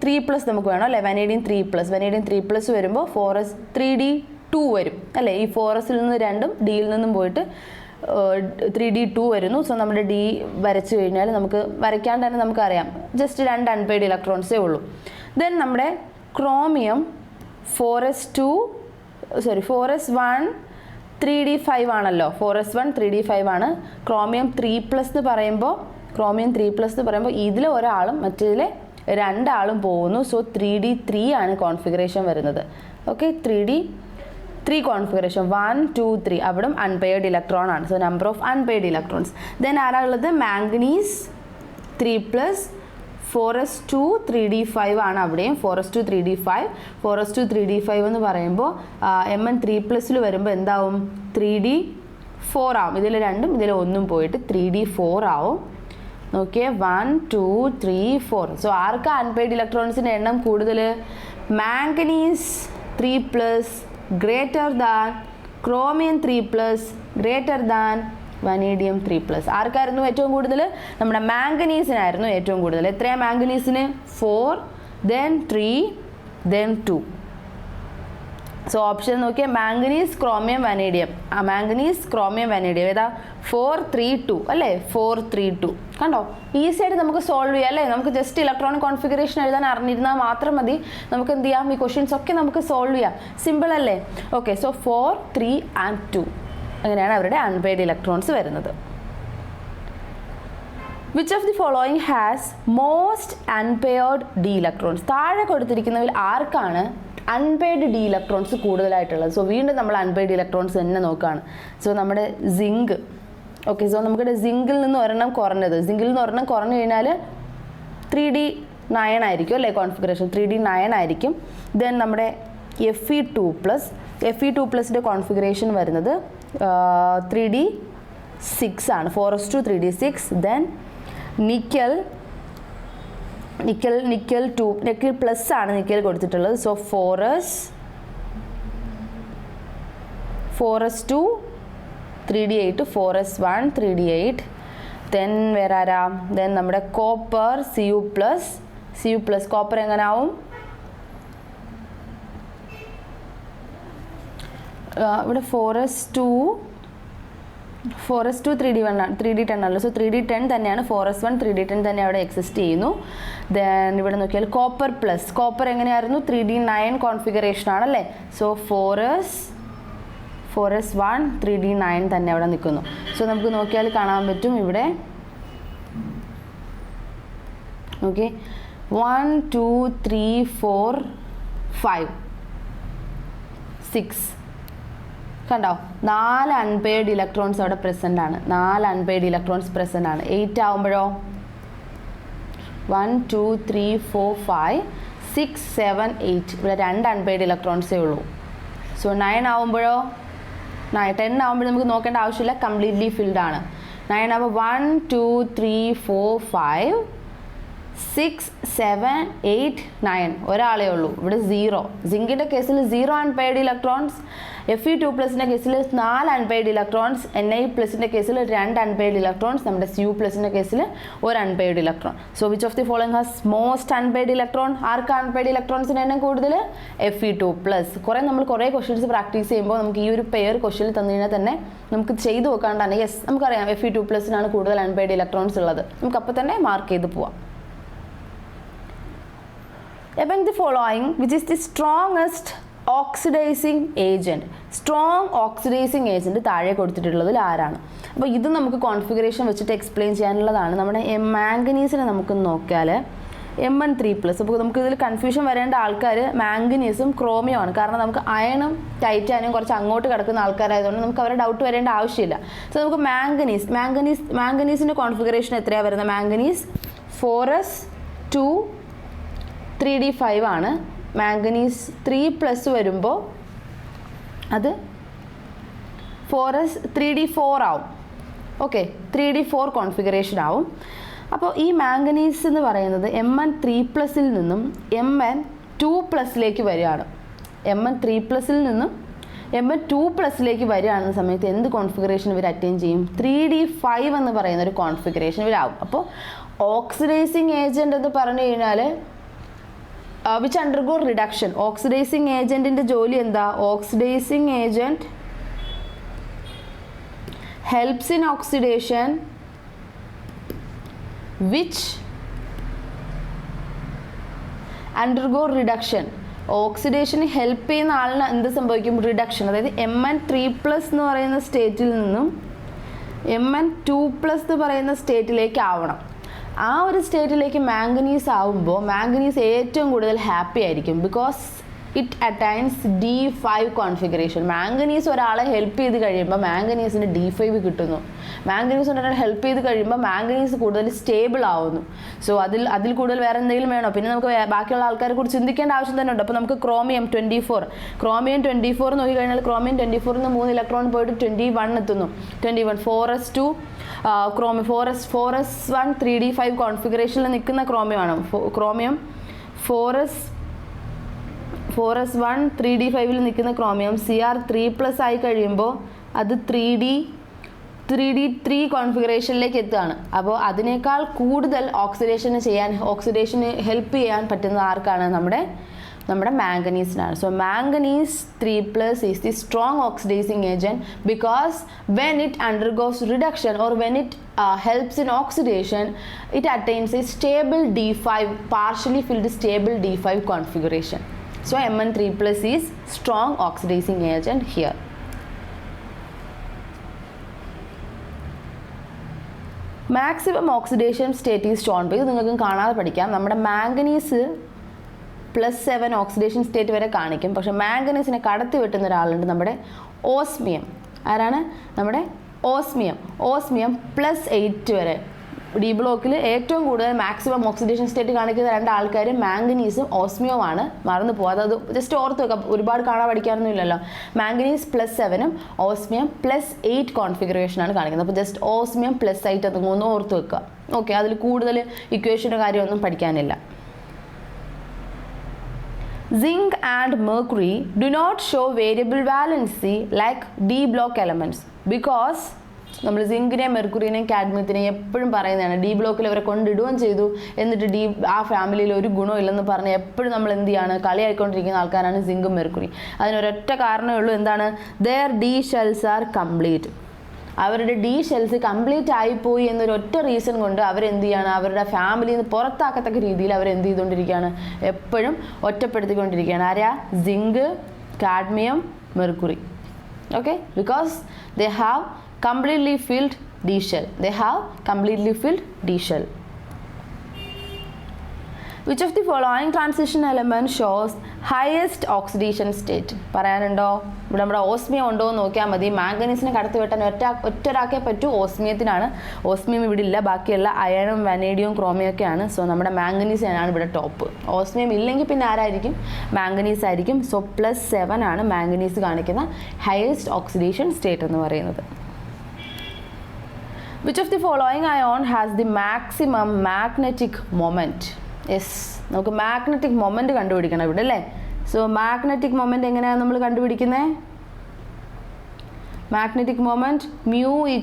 3+ നമുക്ക് വേണം അല്ലേ? വനേഡിയം 3+ വരുമ്പോൾ 4s 3d2 വരും അല്ലേ? ഈ 4sൽ നിന്ന് 2ഉം ഡിയിൽ നിന്നും പോയിട്ട് 3d2 വരുന്നു. സോ നമ്മുടെ ഡി വരച്ചു കഴിഞ്ഞാൽ നമുക്ക് വരയ്ക്കാണ്ട് തന്നെ നമുക്കറിയാം ജസ്റ്റ് 2 അൺപെയർഡ് ഇലക്ട്രോൺസേ ഉള്ളൂ. ദെൻ നമ്മുടെ ക്രോമിയം 4s1 3d5 ആണല്ലോ, 4s1 3d5 ആണ്. ക്രോമിയം 3+ എന്ന് പറയുമ്പോൾ ഇതിൽ ഒരാളും മറ്റേതിലെ രണ്ടാളും പോകുന്നു. സോ 3d3 ആണ് കോൺഫിഗറേഷൻ വരുന്നത്. ഓക്കെ, 3d3 കോൺഫിഗറേഷൻ 1 2 3 അവിടെ അൺപെയർഡ് ഇലക്ട്രോൺ ആണ്. So number of unpaired electrons. Then ആരാ ഉള്ളത്? മാംഗനീസ് 3+, 4s2 3d5 ആണ് അവിടെയും. 4s2 3d5 4s2 3d5 എന്ന് പറയുമ്പോൾ Mn 3+ൽ വരുമ്പോൾ എന്താവും? 3d4 ആവും. ഇതിൽ രണ്ടും ഇതിൽ ഒന്നും പോയിട്ട് 3d4 ആവും. നോക്കിയേ, 1 2 3 4. സോ ആർക്കാ അൺപെയ്ഡ് ഇലക്ട്രോൺസിൻ്റെ എണ്ണം കൂടുതൽ? Manganese 3+ greater than chromium 3+ greater than vanadium 3+. ആർക്കായിരുന്നു ഏറ്റവും കൂടുതൽ? നമ്മുടെ മാംഗനീസിനായിരുന്നു ഏറ്റവും കൂടുതൽ. എത്രയാണ് മാംഗനീസിന്? 4, then 3, then 2. സോ ഓപ്ഷൻ നോക്കിയാൽ manganese chromium vanadium. Manganese chromium vanadium ഏതാ? 4 3 2 അല്ലേ? 4 3 2 കണ്ടോ? ഈസി ആയിട്ട് നമുക്ക് സോൾവ് ചെയ്യാം അല്ലേ? നമുക്ക് ജസ്റ്റ് ഇലക്ട്രോണിക് കോൺഫിഗറേഷൻ എഴുതാൻ അറിഞ്ഞിരുന്നാൽ മാത്രം മതി. നമുക്ക് എന്ത് ചെയ്യാം? ഈ ക്വസ്റ്റ്യൻസ് ഒക്കെ നമുക്ക് സോൾവ് ചെയ്യാം. സിമ്പിൾ അല്ലേ? ഓക്കെ, സോ 4 3 and 2 അങ്ങനെയാണ് അവരുടെ അൺപെയ്ഡ് ഇലക്ട്രോൺസ് വരുന്നത്. Which of the following has most unpaired D electrons? താഴെ കൊടുത്തിരിക്കുന്നതിൽ ആർക്കാണ് അൺപെയ്ഡ് ഡി ഇലക്ട്രോൺസ് കൂടുതലായിട്ടുള്ളത്? സോ വീണ്ടും നമ്മൾ അൺപെയ്ഡ് ഇലക്ട്രോൺസ് തന്നെ നോക്കുകയാണ്. സോ നമ്മുടെ സിങ്ക്. ഓക്കെ, സോ നമ്മുടെ സിങ്കിൽ നിന്ന് ഒരെണ്ണം കുറഞ്ഞത്. സിങ്കിൽ നിന്ന് ഒരെണ്ണം കുറഞ്ഞു കഴിഞ്ഞാൽ 3d9 ആയിരിക്കും അല്ലേ കോൺഫിഗറേഷൻ? 3d9 ആയിരിക്കും. ദെൻ നമ്മുടെ Fe2+ൻ്റെ കോൺഫിഗറേഷൻ വരുന്നത് 3d6 ആണ്. 4s2 3d6. Then nickel 2 nickel plus ആണ് നിക്കൽ കൊടുത്തിട്ടുള്ളത്. So 4s2 3d8, 4s1 3d8. Then വേറെ ആരാ? ദെൻ നമ്മുടെ കോപ്പർ Cu+. കോപ്പർ എങ്ങനെ ആവും? ഇവിടെ 4s2 3d1 ആണ്, 3d10 ആണല്ലോ. സോ 3d10 തന്നെയാണ്. 4s1 3d10 തന്നെ അവിടെ എക്സിസ്റ്റ് ചെയ്യുന്നു. ദെൻ ഇവിടെ നോക്കിയാൽ കോപ്പർ എങ്ങനെയായിരുന്നു? 3d9 കോൺഫിഗറേഷൻ ആണല്ലേ. സോ 4s1 3d9 തന്നെ അവിടെ നിൽക്കുന്നു. സോ നമുക്ക് നോക്കിയാൽ കാണാൻ പറ്റും ഇവിടെ. ഓക്കെ, 1 2 3 4 5 6 കണ്ടോ? 4 അൺപെയ്ഡ് ഇലക്ട്രോൺസ് അവിടെ പ്രസൻ്റ് ആണ്. 4 അൺപെയ്ഡ് ഇലക്ട്രോൺസ് പ്രസൻ്റ് ആണ്. 8 ആവുമ്പോഴോ 1 2 3 4 5 6 7 8 ഇവിടെ 2 അൺപെയ്ഡ് ഇലക്ട്രോൺസേ ഉള്ളൂ. സോ 9 ആവുമ്പോഴോ 10 ആവുമ്പോൾ നമുക്ക് നോക്കേണ്ട ആവശ്യമില്ല, കംപ്ലീറ്റ്ലി ഫിൽഡ് ആണ്. 9 ആവുമ്പോൾ 1 2 3 4 5 6 7 8 9 ഒരാളേ ഉള്ളൂ. ഇവിടെ 0. സിങ്കിൻ്റെ കേസിൽ 0 അൺപെയ്ഡ് ഇലക്ട്രോൺസ്. Fe2+ൻ്റെ കേസിൽ 4 അൺപെയ്ഡ് ഇലക്ട്രോൺസ്. Na+ൻ്റെ കേസിൽ 2 അൺപെയ്ഡ് ഇലക്ട്രോൺസ്. നമ്മുടെ Cu+ൻ്റെ കേസിൽ 1 unpaired electron. So which of the following has most unpaired electron? ആർക്ക് അൺപെയ്ഡ് ഇലക്ട്രോൺസിൻ്റെ എണ്ണം കൂടുതൽ? Fe2+. നമ്മൾ കുറേ ക്വസ്റ്റ്യൻസ് പ്രാക്ടീസ് ചെയ്യുമ്പോൾ നമുക്ക് ഈ ഒരു പെയർ ക്വസ്റ്റ്യനിൽ തന്നു കഴിഞ്ഞാൽ തന്നെ നമുക്ക് ചെയ്ത് നോക്കാണ്ടാണ്. യെസ്, നമുക്കറിയാം Fe2+നാണ് കൂടുതൽ അൺപെയ്ഡ് ഇലക്ട്രോൺസ് ഉള്ളത്. നമുക്ക് അപ്പോൾ തന്നെ മാർക്ക് ചെയ്ത് പോവാം. Among the following, which is the strongest oxidizing agent? Strong oxidising agent താഴെ കൊടുത്തിട്ടുള്ളതിൽ ആരാണ്? അപ്പോൾ ഇത് നമുക്ക് കോൺഫിഗറേഷൻ വെച്ചിട്ട് എക്സ്പ്ലെയിൻ ചെയ്യാനുള്ളതാണ്. നമ്മുടെ മാംഗനീസിനെ നമുക്ക് നോക്കിയാൽ Mn3+. അപ്പോൾ നമുക്ക് ഇതിൽ കൺഫ്യൂഷൻ വരേണ്ട ആൾക്കാർ മാംഗനീസും ക്രോമിയമാണ്. കാരണം നമുക്ക് അയണും ടൈറ്റാനിയം കുറച്ച് അങ്ങോട്ട് കിടക്കുന്ന ആൾക്കാരായതുകൊണ്ട് നമുക്ക് അവരെ ഡൗട്ട് വരേണ്ട ആവശ്യമില്ല. സോ നമുക്ക് മാംഗനീസിൻ്റെ കോൺഫിഗറേഷൻ എത്രയാണ് വരുന്നത്? മാംഗനീസ് 4s2 3d5 ആണ്. മാംഗനീസ് 3+ വരുമ്പോൾ അത് 4s 3d4 ആവും. ഓക്കെ, 3d4 കോൺഫിഗറേഷൻ ആവും. അപ്പോൾ ഈ മാംഗനീസ് എന്ന് പറയുന്നത് Mn3+ൽ നിന്നും Mn2+ലേക്ക് വരികയാണ്. Mn3+ൽ നിന്നും Mn2+ലേക്ക് വരികയാണെന്ന സമയത്ത് എന്ത് കോൺഫിഗറേഷൻ ഇവർ അറ്റൈൻ ചെയ്യും? 3d5 എന്ന് പറയുന്ന ഒരു കോൺഫിഗറേഷൻ ഇവരാകും. അപ്പോൾ ഓക്സിഡൈസിങ് ഏജൻറ്റ് എന്ന് പറഞ്ഞു കഴിഞ്ഞാൽ which undergo reduction. ഓക്സിഡൈസിങ് ഏജൻറ്റിൻ്റെ ജോലി എന്താ? Oxidising agent helps in oxidation which undergo reduction. ഓക്സിഡേഷന് ഹെൽപ്പ് ചെയ്യുന്ന ആളിന് എന്ത് സംഭവിക്കും? റിഡക്ഷൻ. അതായത് Mn3+ എന്ന് പറയുന്ന സ്റ്റേറ്റിൽ നിന്നും Mn2+ എന്ന് പറയുന്ന സ്റ്റേറ്റിലേക്ക് ആവണം. ആ ഒരു സ്റ്റേറ്റിലേക്ക് മാംഗനീസ് ആവുമ്പോൾ മാംഗനീസ് ഏറ്റവും കൂടുതൽ ഹാപ്പി ആയിരിക്കും. Because it attains D5 configuration. Manganese ഒരാളെ ഹെൽപ്പ് ചെയ്ത് കഴിയുമ്പോൾ മാംഗനീസിന് D5 കിട്ടുന്നു. മാംഗനീസ് ഒരാളെ ഹെൽപ്പ് ചെയ്ത് കഴിയുമ്പോൾ മാംഗനീസ് കൂടുതൽ സ്റ്റേബിൾ ആവുന്നു. സോ അതിൽ കൂടുതൽ വേറെ എന്തെങ്കിലും വേണോ? പിന്നെ നമുക്ക് ബാക്കിയുള്ള ആൾക്കാരെ കുറിച്ച് ചിന്തിക്കേണ്ട ആവശ്യം തന്നെ ഉണ്ട്. അപ്പോൾ നമുക്ക് ക്രോമിയം 24 നോക്കിക്കഴിഞ്ഞാൽ ക്രോമിയം 24 നിന്ന് 3 ഇലക്ട്രോൺ പോയിട്ട് 21 എത്തുന്നു. 21 4s2 4s1 3d5 കോൺഫിഗറേഷനിൽ നിൽക്കുന്ന ക്രോമിയമാണ്. ക്രോമിയം 4s1 3d5 നിൽക്കുന്ന ക്രോമിയം Cr3+ ആയി കഴിയുമ്പോൾ അത് 3d3 കോൺഫിഗറേഷനിലേക്ക് എത്തുകയാണ്. അപ്പോൾ അതിനേക്കാൾ കൂടുതൽ ഓക്സിഡേഷന് ഹെൽപ്പ് ചെയ്യാൻ പറ്റുന്ന ആർക്കാണ്? നമ്മുടെ മാംഗനീസിനാണ്. സോ manganese 3+ is the strong oxidising agent because when it undergoes reduction or when it helps in oxidation, it attains a stable D5, partially filled stable D5 configuration. So Mn3+ is strong oxidizing agent here. Maximum oxidation state is shown by നിങ്ങൾക്ക് കാണാതെ പഠിക്കാം. നമ്മുടെ manganese +7 oxidation state വരെ കാണിക്കും. പക്ഷേ മാംഗനീസിനെ കടത്തി വെട്ടുന്ന ഒരാളുണ്ട്, നമ്മുടെ ഓസ്മിയം. ആരാണ്? നമ്മുടെ ഓസ്മിയം +8 വരെ. ഡി ബ്ലോക്കിൽ ഏറ്റവും കൂടുതൽ മാക്സിമം ഓക്സിഡേഷൻ സ്റ്റേറ്റ് കാണിക്കുന്ന 2 ആൾക്കാർ മാംഗനീസും ഓസ്മിയവുമാണ്. മറന്നു പോകാതെ അത് ജസ്റ്റ് ഓർത്ത് വെക്കാം, ഒരുപാട് കാണാൻ പഠിക്കാനൊന്നും ഇല്ലല്ലോ. മാംഗനീസ് +7ഉം ഓസ്മിയം +8 കോൺഫിഗറേഷനാണ് കാണിക്കുന്നത്. അപ്പോൾ ജസ്റ്റ് ഓസ്മിയം +8 എന്ന് ഓർത്ത് വെക്കുക. ഓക്കെ, അതിൽ കൂടുതൽ ഇക്വേഷൻ്റെ കാര്യമൊന്നും പഠിക്കാനില്ല. Zinc and mercury do not show variable valency like D block elements because നമ്മൾ സിങ്കിനെയും മെർക്കുറിനെയും കാഡ്മിയത്തിനെയും എപ്പോഴും പറയുന്നതാണ്. ഡി ബ്ലോക്കിൽ അവരെ കൊണ്ടിടുകയും ചെയ്തു, എന്നിട്ട് ആ ഫാമിലിയിൽ ഒരു ഗുണവും ഇല്ലെന്ന് പറഞ്ഞ് എപ്പോഴും നമ്മൾ എന്ത് ചെയ്യാണ്? കളിയായിക്കൊണ്ടിരിക്കുന്ന ആൾക്കാരാണ് സിങ്കും മെർക്കുറി. അതിനൊരൊറ്റ കാരണമേ ഉള്ളൂ, എന്താണ്? their D shells are complete. അവരുടെ ഡി ഷെൽസ് കംപ്ലീറ്റ് ആയിപ്പോയി എന്നൊരൊറ്റ റീസൺ കൊണ്ട് അവരെന്ത് ചെയ്യാണ്? അവരുടെ ഫാമിലിയിൽ നിന്ന് പുറത്താക്കത്തക്ക രീതിയിൽ അവരെന്ത് ചെയ്തുകൊണ്ടിരിക്കുകയാണ്? എപ്പോഴും ഒറ്റപ്പെടുത്തിക്കൊണ്ടിരിക്കുകയാണ്. ആരാ? Zinc, cadmium, mercury. Okay, because they have completely filled D shell. Which of the following transition element shows highest oxidation state? പറയാനുണ്ടോ? ഇവിടെ നമ്മുടെ ഓസ്മിയം ഉണ്ടോ എന്ന് നോക്കിയാൽ മതി. മാംഗനീസിനെ കടത്തി വെട്ടാൻ ഒറ്റൊരാക്കേ പറ്റൂ, ഓസ്മിയത്തിനാണ്. ഓസ്മിയം ഇവിടെ ഇല്ല, ബാക്കിയുള്ള അയണും വനേഡിയവും ക്രോമിയൊക്കെയാണ്. സോ നമ്മുടെ മാംഗനീസിനാണ് ഇവിടെ ടോപ്പ്. ഓസ്മിയം ഇല്ലെങ്കിൽ പിന്നെ ആരായിരിക്കും? മാംഗനീസ് ആയിരിക്കും. സോ +7 ആണ് മാംഗനീസ് കാണിക്കുന്ന ഹയസ്റ്റ് ഓക്സിഡേഷൻ സ്റ്റേറ്റ് എന്ന് പറയുന്നത്. Which of the following ion has the maximum magnetic moment? Yes, നമുക്ക് മാഗ്നറ്റിക് മൊമെൻറ്റ് കണ്ടുപിടിക്കണം ഇവിടെ അല്ലേ. സോ മാഗ്നറ്റിക് മൊമെൻറ്റ് എങ്ങനെയാണ് നമ്മൾ കണ്ടുപിടിക്കുന്നത്? Magnetic moment mu √n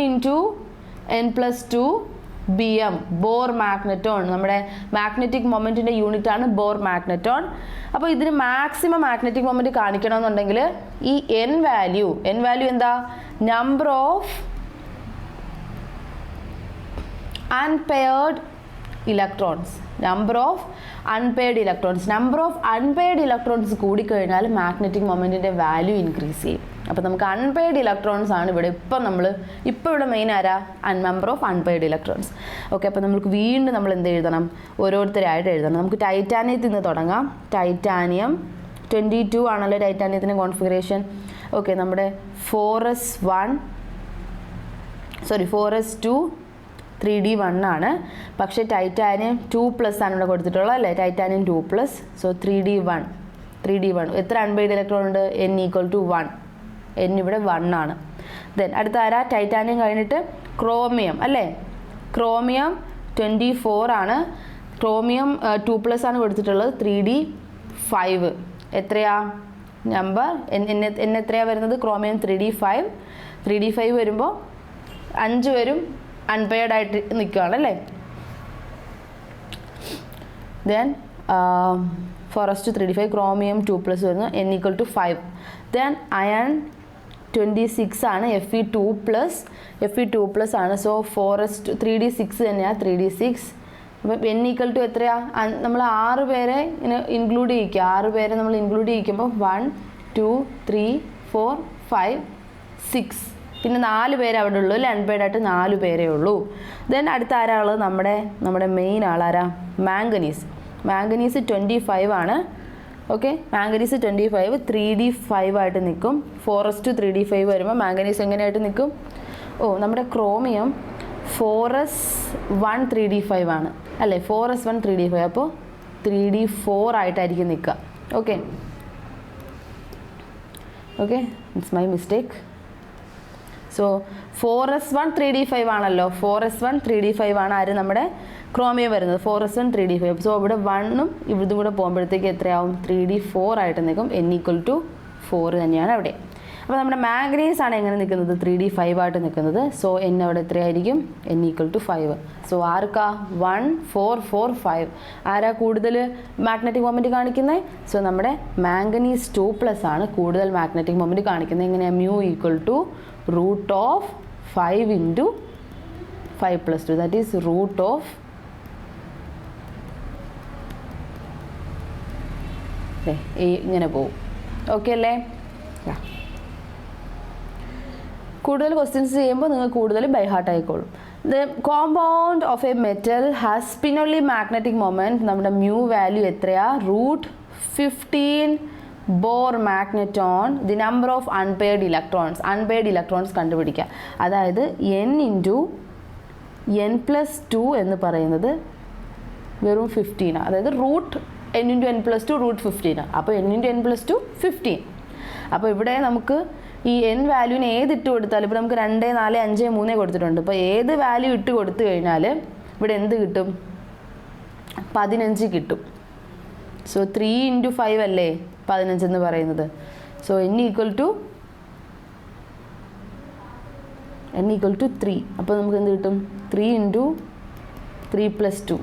× n+2 bm, bore magneton. നമ്മുടെ മാഗ്നറ്റിക് മൊമെൻറ്റിൻ്റെ യൂണിറ്റാണ് ബോർ മാഗ്നറ്റോൺ. അപ്പോൾ ഇതിന് മാക്സിമം മാഗ്നറ്റിക് മൊമെൻറ്റ് കാണിക്കണമെന്നുണ്ടെങ്കിൽ ഈ n വാല്യൂ എന്താ? Number of unpaired electrons. Number of unpaired electrons കൂടിക്കഴിഞ്ഞാൽ മാഗ്നറ്റിക് മൊമെൻറ്റിൻ്റെ വാല്യൂ ഇൻക്രീസ് ചെയ്യും. അപ്പോൾ നമുക്ക് അൺപെയർഡ് ഇലക്ട്രോൺസ് ആണ് ഇവിടെ ഇവിടെ മെയിൻ ആരാ? Number of unpaired electrons. Okay, അപ്പോൾ നമുക്ക് വീണ്ടും നമ്മൾ എന്ത് എഴുതണം? ഓരോരുത്തരായിട്ട് എഴുതണം. നമുക്ക് ടൈറ്റാനിയത്തിൽ നിന്ന് തുടങ്ങാം. ടൈറ്റാനിയം 22 ആണല്ലോ ടൈറ്റാനിയത്തിൻ്റെ കോൺഫിഗറേഷൻ. ഓക്കെ, നമ്മുടെ 4s2 3d1 ആണ്. പക്ഷേ ടൈറ്റാനിയം 2+ ആണ് ഇവിടെ കൊടുത്തിട്ടുള്ളത് അല്ലേ? ടൈറ്റാനിയം 2+. സോ 3d1 എത്ര അൺപെയ്ഡ് ഇലക്ട്രോൺ ഉണ്ട്? n = 1. n ഇവിടെ 1 ആണ്. ദെൻ അടുത്ത ആരാ? ടൈറ്റാനിയം കഴിഞ്ഞിട്ട് ക്രോമിയം അല്ലേ? ക്രോമിയം 24 ആണ്. ക്രോമിയം 2+ ആണ് കൊടുത്തിട്ടുള്ളത്. 3d5 എത്രയാ നമ്പർ? n എത്രയാണ് വരുന്നത്? ക്രോമിയം 3d5 വരുമ്പോൾ 5 വരും അൺപെയർഡ് ആയിട്ട് നിൽക്കുകയാണ് അല്ലേ. ദെൻ 4s2 3d5 ക്രോമിയം 2+ വരുന്നു. n = 5. ദെൻ അയൺ 26 ആണ്. Fe2+ ആണ്. സോ 4s2 3d6 തന്നെയാണ്. 3d6 അപ്പം n ഈക്വൽ ടു എത്രയാണ്? നമ്മൾ 6 പേരെ ഇങ്ങനെ ഇൻക്ലൂഡ് ചെയ്യിക്കുക. 6 പേരെ നമ്മൾ ഇൻക്ലൂഡ് ചെയ്യിക്കുമ്പോൾ 1 2 3 4 5 6 പിന്നെ 4 പേര് അവിടെ ഉള്ളൂ അല്ലേ? അൺപെയ്ഡ് ആയിട്ട് 4 പേരേ ഉള്ളൂ. ദെൻ അടുത്ത ആരാ ഉള്ളത്? നമ്മുടെ മെയിൻ ആളാരാ? മാംഗനീസ്. മാംഗനീസ് 25 ആണ്. ഓക്കെ, മാംഗനീസ് 25 3d5 ആയിട്ട് നിൽക്കും. 4:3d5 വരുമ്പോൾ മാംഗനീസ് എങ്ങനെയായിട്ട് നിൽക്കും? നമ്മുടെ ക്രോമിയം 4s1 3d5 ആണ് അല്ലേ? 4s1 3d5 അപ്പോൾ 3d4 ആയിട്ടായിരിക്കും നിൽക്കുക. Okay, it's my mistake. So 4s1 3d5 ആണല്ലോ. 4s1 3d5 ആണ് ആര്? നമ്മുടെ ക്രോമിയം വരുന്നത് 4s1 3d5. സോ ഇവിടെ 1ഉം ഇവിടും കൂടെ പോകുമ്പോഴത്തേക്ക് എത്രയാവും? 3d4 ആയിട്ട് നിൽക്കും. n ഈക്വൽ ടു 4 തന്നെയാണ് അവിടെ. അപ്പോൾ നമ്മുടെ മാംഗനീസ് ആണ് എങ്ങനെ നിൽക്കുന്നത്? 3d5 ആയിട്ട് നിൽക്കുന്നത്. സോ n അവിടെ എത്രയായിരിക്കും? n equal to 5. സോ ആർക്കാ? 1 4 4 5 ആരാ കൂടുതൽ മാഗ്നറ്റിക് മൊമെൻറ്റ് കാണിക്കുന്നത്? സോ നമ്മുടെ മാംഗനീസ് 2+ ആണ് കൂടുതൽ മാഗ്നറ്റിക് മൊമെൻറ്റ് കാണിക്കുന്നത്. എങ്ങനെയാണ്? mu equal to root of 5 into 5 plus 2, that is root of ഇങ്ങനെ പോവും. ഓക്കെ അല്ലേ? കൂടുതൽ ക്വസ്റ്റ്യൻസ് ചെയ്യുമ്പോൾ നിങ്ങൾ കൂടുതൽ ബൈ ഹാർട്ട് ആയിക്കോളും. The compound of a metal has spin-only magnetic moment. നമ്മുടെ mu വാല്യൂ എത്രയാ? √15 Bohr magneton. The number of unpaired electrons കണ്ടുപിടിക്കുക. അതായത് n ഇൻറ്റു n+2 എന്ന് പറയുന്നത് വെറും 15 ആണ്. അതായത് n ഇൻറ്റു n+2 √15 ആണ്. അപ്പോൾ n ഇൻറ്റു n+2 15. അപ്പോൾ ഇവിടെ നമുക്ക് ഈ n വാല്യൂവിന് ഏത് ഇട്ട് കൊടുത്താലും, ഇപ്പോൾ നമുക്ക് 2 4 5 3 കൊടുത്തിട്ടുണ്ട്. അപ്പോൾ ഏത് വാല്യൂ ഇട്ട് കൊടുത്തു കഴിഞ്ഞാൽ ഇവിടെ എന്ത് കിട്ടും? 15 കിട്ടും. സോ 3 ഇൻറ്റു 5 അല്ലേ 15 എന്ന് പറയുന്നത്. So n equal to 3. അപ്പോൾ നമുക്ക് എന്ത് കിട്ടും? 3 ഇൻറ്റു 3+2,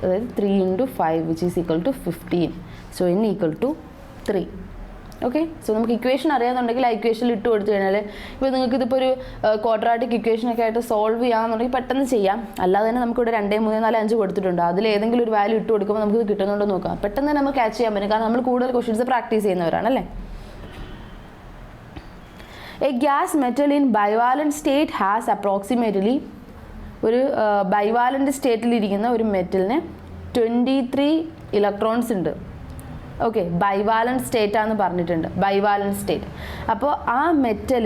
അതായത് 3 into 5 which is equal to 15. So n equal to 3. Okay, so നമുക്ക് ഇക്വേഷൻ അറിയാമെന്നുണ്ടെങ്കിൽ ആ ഇക്വേഷനിൽ ഇട്ട് കൊടുത്തു കഴിഞ്ഞാൽ, ഇപ്പോൾ നിങ്ങൾക്ക് ഇതിപ്പോൾ ഒരു ക്വാഡ്രാറ്റിക് ഇക്വേഷനൊക്കെ ആയിട്ട് സോൾവ് ചെയ്യാമെന്നുണ്ടെങ്കിൽ പെട്ടെന്ന് ചെയ്യാം. അല്ലാതെ തന്നെ നമുക്കിവിടെ 2 3 4 5 കൊടുത്തിട്ടുണ്ട്. അതിൽ ഏതെങ്കിലും ഒരു വാല്യൂ ഇട്ട് കൊടുക്കുമ്പോൾ നമുക്ക് കിട്ടുന്നുണ്ടോ നോക്കാം. പെട്ടെന്ന് തന്നെ നമുക്ക് ക്യാച്ച് ചെയ്യാൻ പറ്റും, കാരണം നമ്മൾ കൂടുതൽ ക്വസ്റ്റ്യൻസ് പ്രാക്ടീസ് ചെയ്യുന്നവരാണല്ലേ. A gas metal in bivalent state has approximately, ഒരു ബൈവാലന്റ് സ്റ്റേറ്റിലിരിക്കുന്ന ഒരു മെറ്റലിന് 23 ഇലക്ട്രോൺസ് ഉണ്ട്. ഓക്കെ, ബൈവാലന്റ് സ്റ്റേറ്റ് ആണെന്ന് പറഞ്ഞിട്ടുണ്ട്. Bivalent state. അപ്പോൾ ആ മെറ്റൽ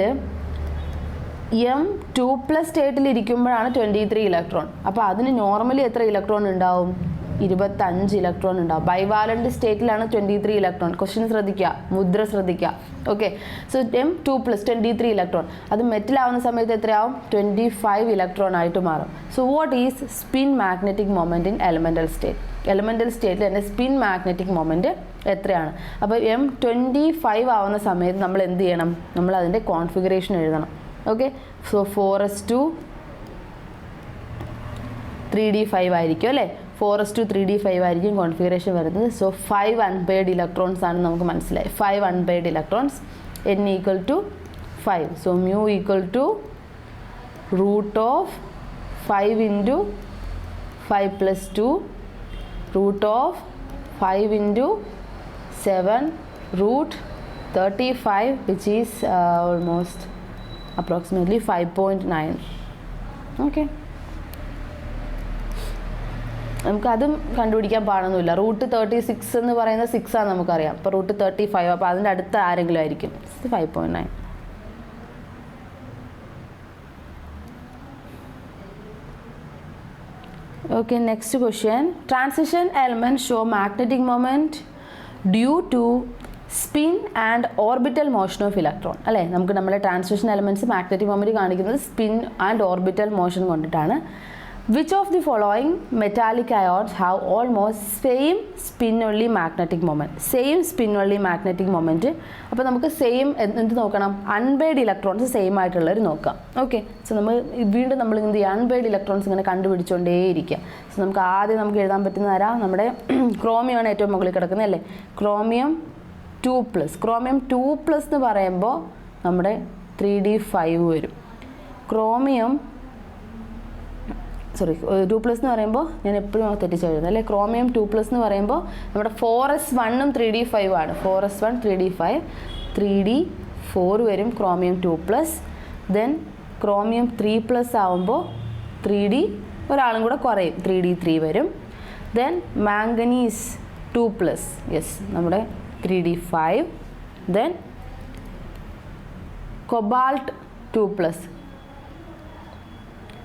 M2+ സ്റ്റേറ്റിൽ ഇരിക്കുമ്പോഴാണ് 23 ഇലക്ട്രോൺ. അപ്പോൾ അതിന് നോർമലി എത്ര ഇലക്ട്രോൺ ഉണ്ടാവും? 25 ഇലക്ട്രോൺ ഉണ്ടാവും. Bivalent സ്റ്റേറ്റിലാണ് 23 electron. ക്വസ്റ്റ്യൻ ശ്രദ്ധിക്കുക, മുദ്ര ശ്രദ്ധിക്കുക. Okay, so M2+ 23 electron. അത് മെറ്റലാവുന്ന സമയത്ത് എത്രയാവും? 25 ഇലക്ട്രോൺ ആയിട്ട് മാറും. So what is spin magnetic moment in elemental state? Elemental സ്റ്റേറ്റിൽ തന്നെ സ്പിൻ മാഗ്നറ്റിക് മൊമെൻറ്റ് എത്രയാണ്? അപ്പോൾ M25 ആവുന്ന സമയത്ത് നമ്മൾ എന്ത് ചെയ്യണം? നമ്മൾ അതിൻ്റെ കോൺഫിഗറേഷൻ എഴുതണം. ഓക്കെ, സോ 4s2 3d5 ആയിരിക്കും അല്ലേ? 4s2 3d5 ആയിരിക്കും കോൺഫിഗറേഷൻ വരുന്നത്. സോ 5 അൺപെയർഡ് ഇലക്ട്രോൺസ് ആണ് നമുക്ക് മനസ്സിലായി. 5 unpaired electrons. n equal to 5. So mu equal to √5 into 5+2 √5 into 7 √35 which is almost approximately 5.9. Okay, നമുക്കതും കണ്ടുപിടിക്കാൻ പാടൊന്നുമില്ല. √36 എന്ന് പറയുന്നത് 6 ആണ് നമുക്കറിയാം. അപ്പോൾ √35, അപ്പോൾ അതിൻ്റെ അടുത്ത് ആരെങ്കിലും ആയിരിക്കും. 5.9. Okay, next question. Transition elements show magnetic moment due to spin and orbital motion of electron. അല്ലേ, നമുക്ക് നമ്മുടെ ട്രാൻസിഷൻ എലമെൻറ്റ്സ് മാഗ്നറ്റിക് മൊമെൻറ്റ് കാണിക്കുന്നത് സ്പിൻ ആൻഡ് ഓർബിറ്റൽ മോഷൻ കൊണ്ടിട്ടാണ്. Which of the following metallic ions have almost same spin-only magnetic moment? Same spin-only magnetic moment. അപ്പോൾ നമുക്ക് same എന്ത് നോക്കണം? Unpaired electrons same ആയിട്ടുള്ളവർ നോക്കാം. ഓക്കെ, സോ വീണ്ടും നമ്മൾ എന്ത് ചെയ്യുക? അൺപെയ്ഡ് ഇലക്ട്രോൺസ് ഇങ്ങനെ കണ്ടുപിടിച്ചുകൊണ്ടേയിരിക്കുക. സോ നമുക്ക് ആദ്യം നമുക്ക് എഴുതാൻ പറ്റുന്ന ആരാ? നമ്മുടെ ക്രോമിയമാണ് ഏറ്റവും മുകളിൽ കിടക്കുന്നത് അല്ലേ? ക്രോമിയം 2+. ക്രോമിയം 2+ എന്ന് പറയുമ്പോൾ നമ്മുടെ 3d5 വരും. ക്രോമിയം സോറി 2+ എന്ന് പറയുമ്പോൾ ഞാൻ എപ്പോഴും തെറ്റിച്ചെഴുതുന്നത് അല്ലേ. ക്രോമിയം 2+ എന്ന് പറയുമ്പോൾ നമ്മുടെ 4s1ഉം 3d5 ആണ്. 4s1 3d5 3d4 വരും ക്രോമിയം 2+. ദെൻ ക്രോമിയം 3+ ആവുമ്പോൾ 3d ഒരാളും കൂടെ കുറയും 3d3 വരും. ദെൻ മാംഗനീസ് 2+, യെസ് നമ്മുടെ 3d5. ദെൻ കൊബാൾട്ട് 2+,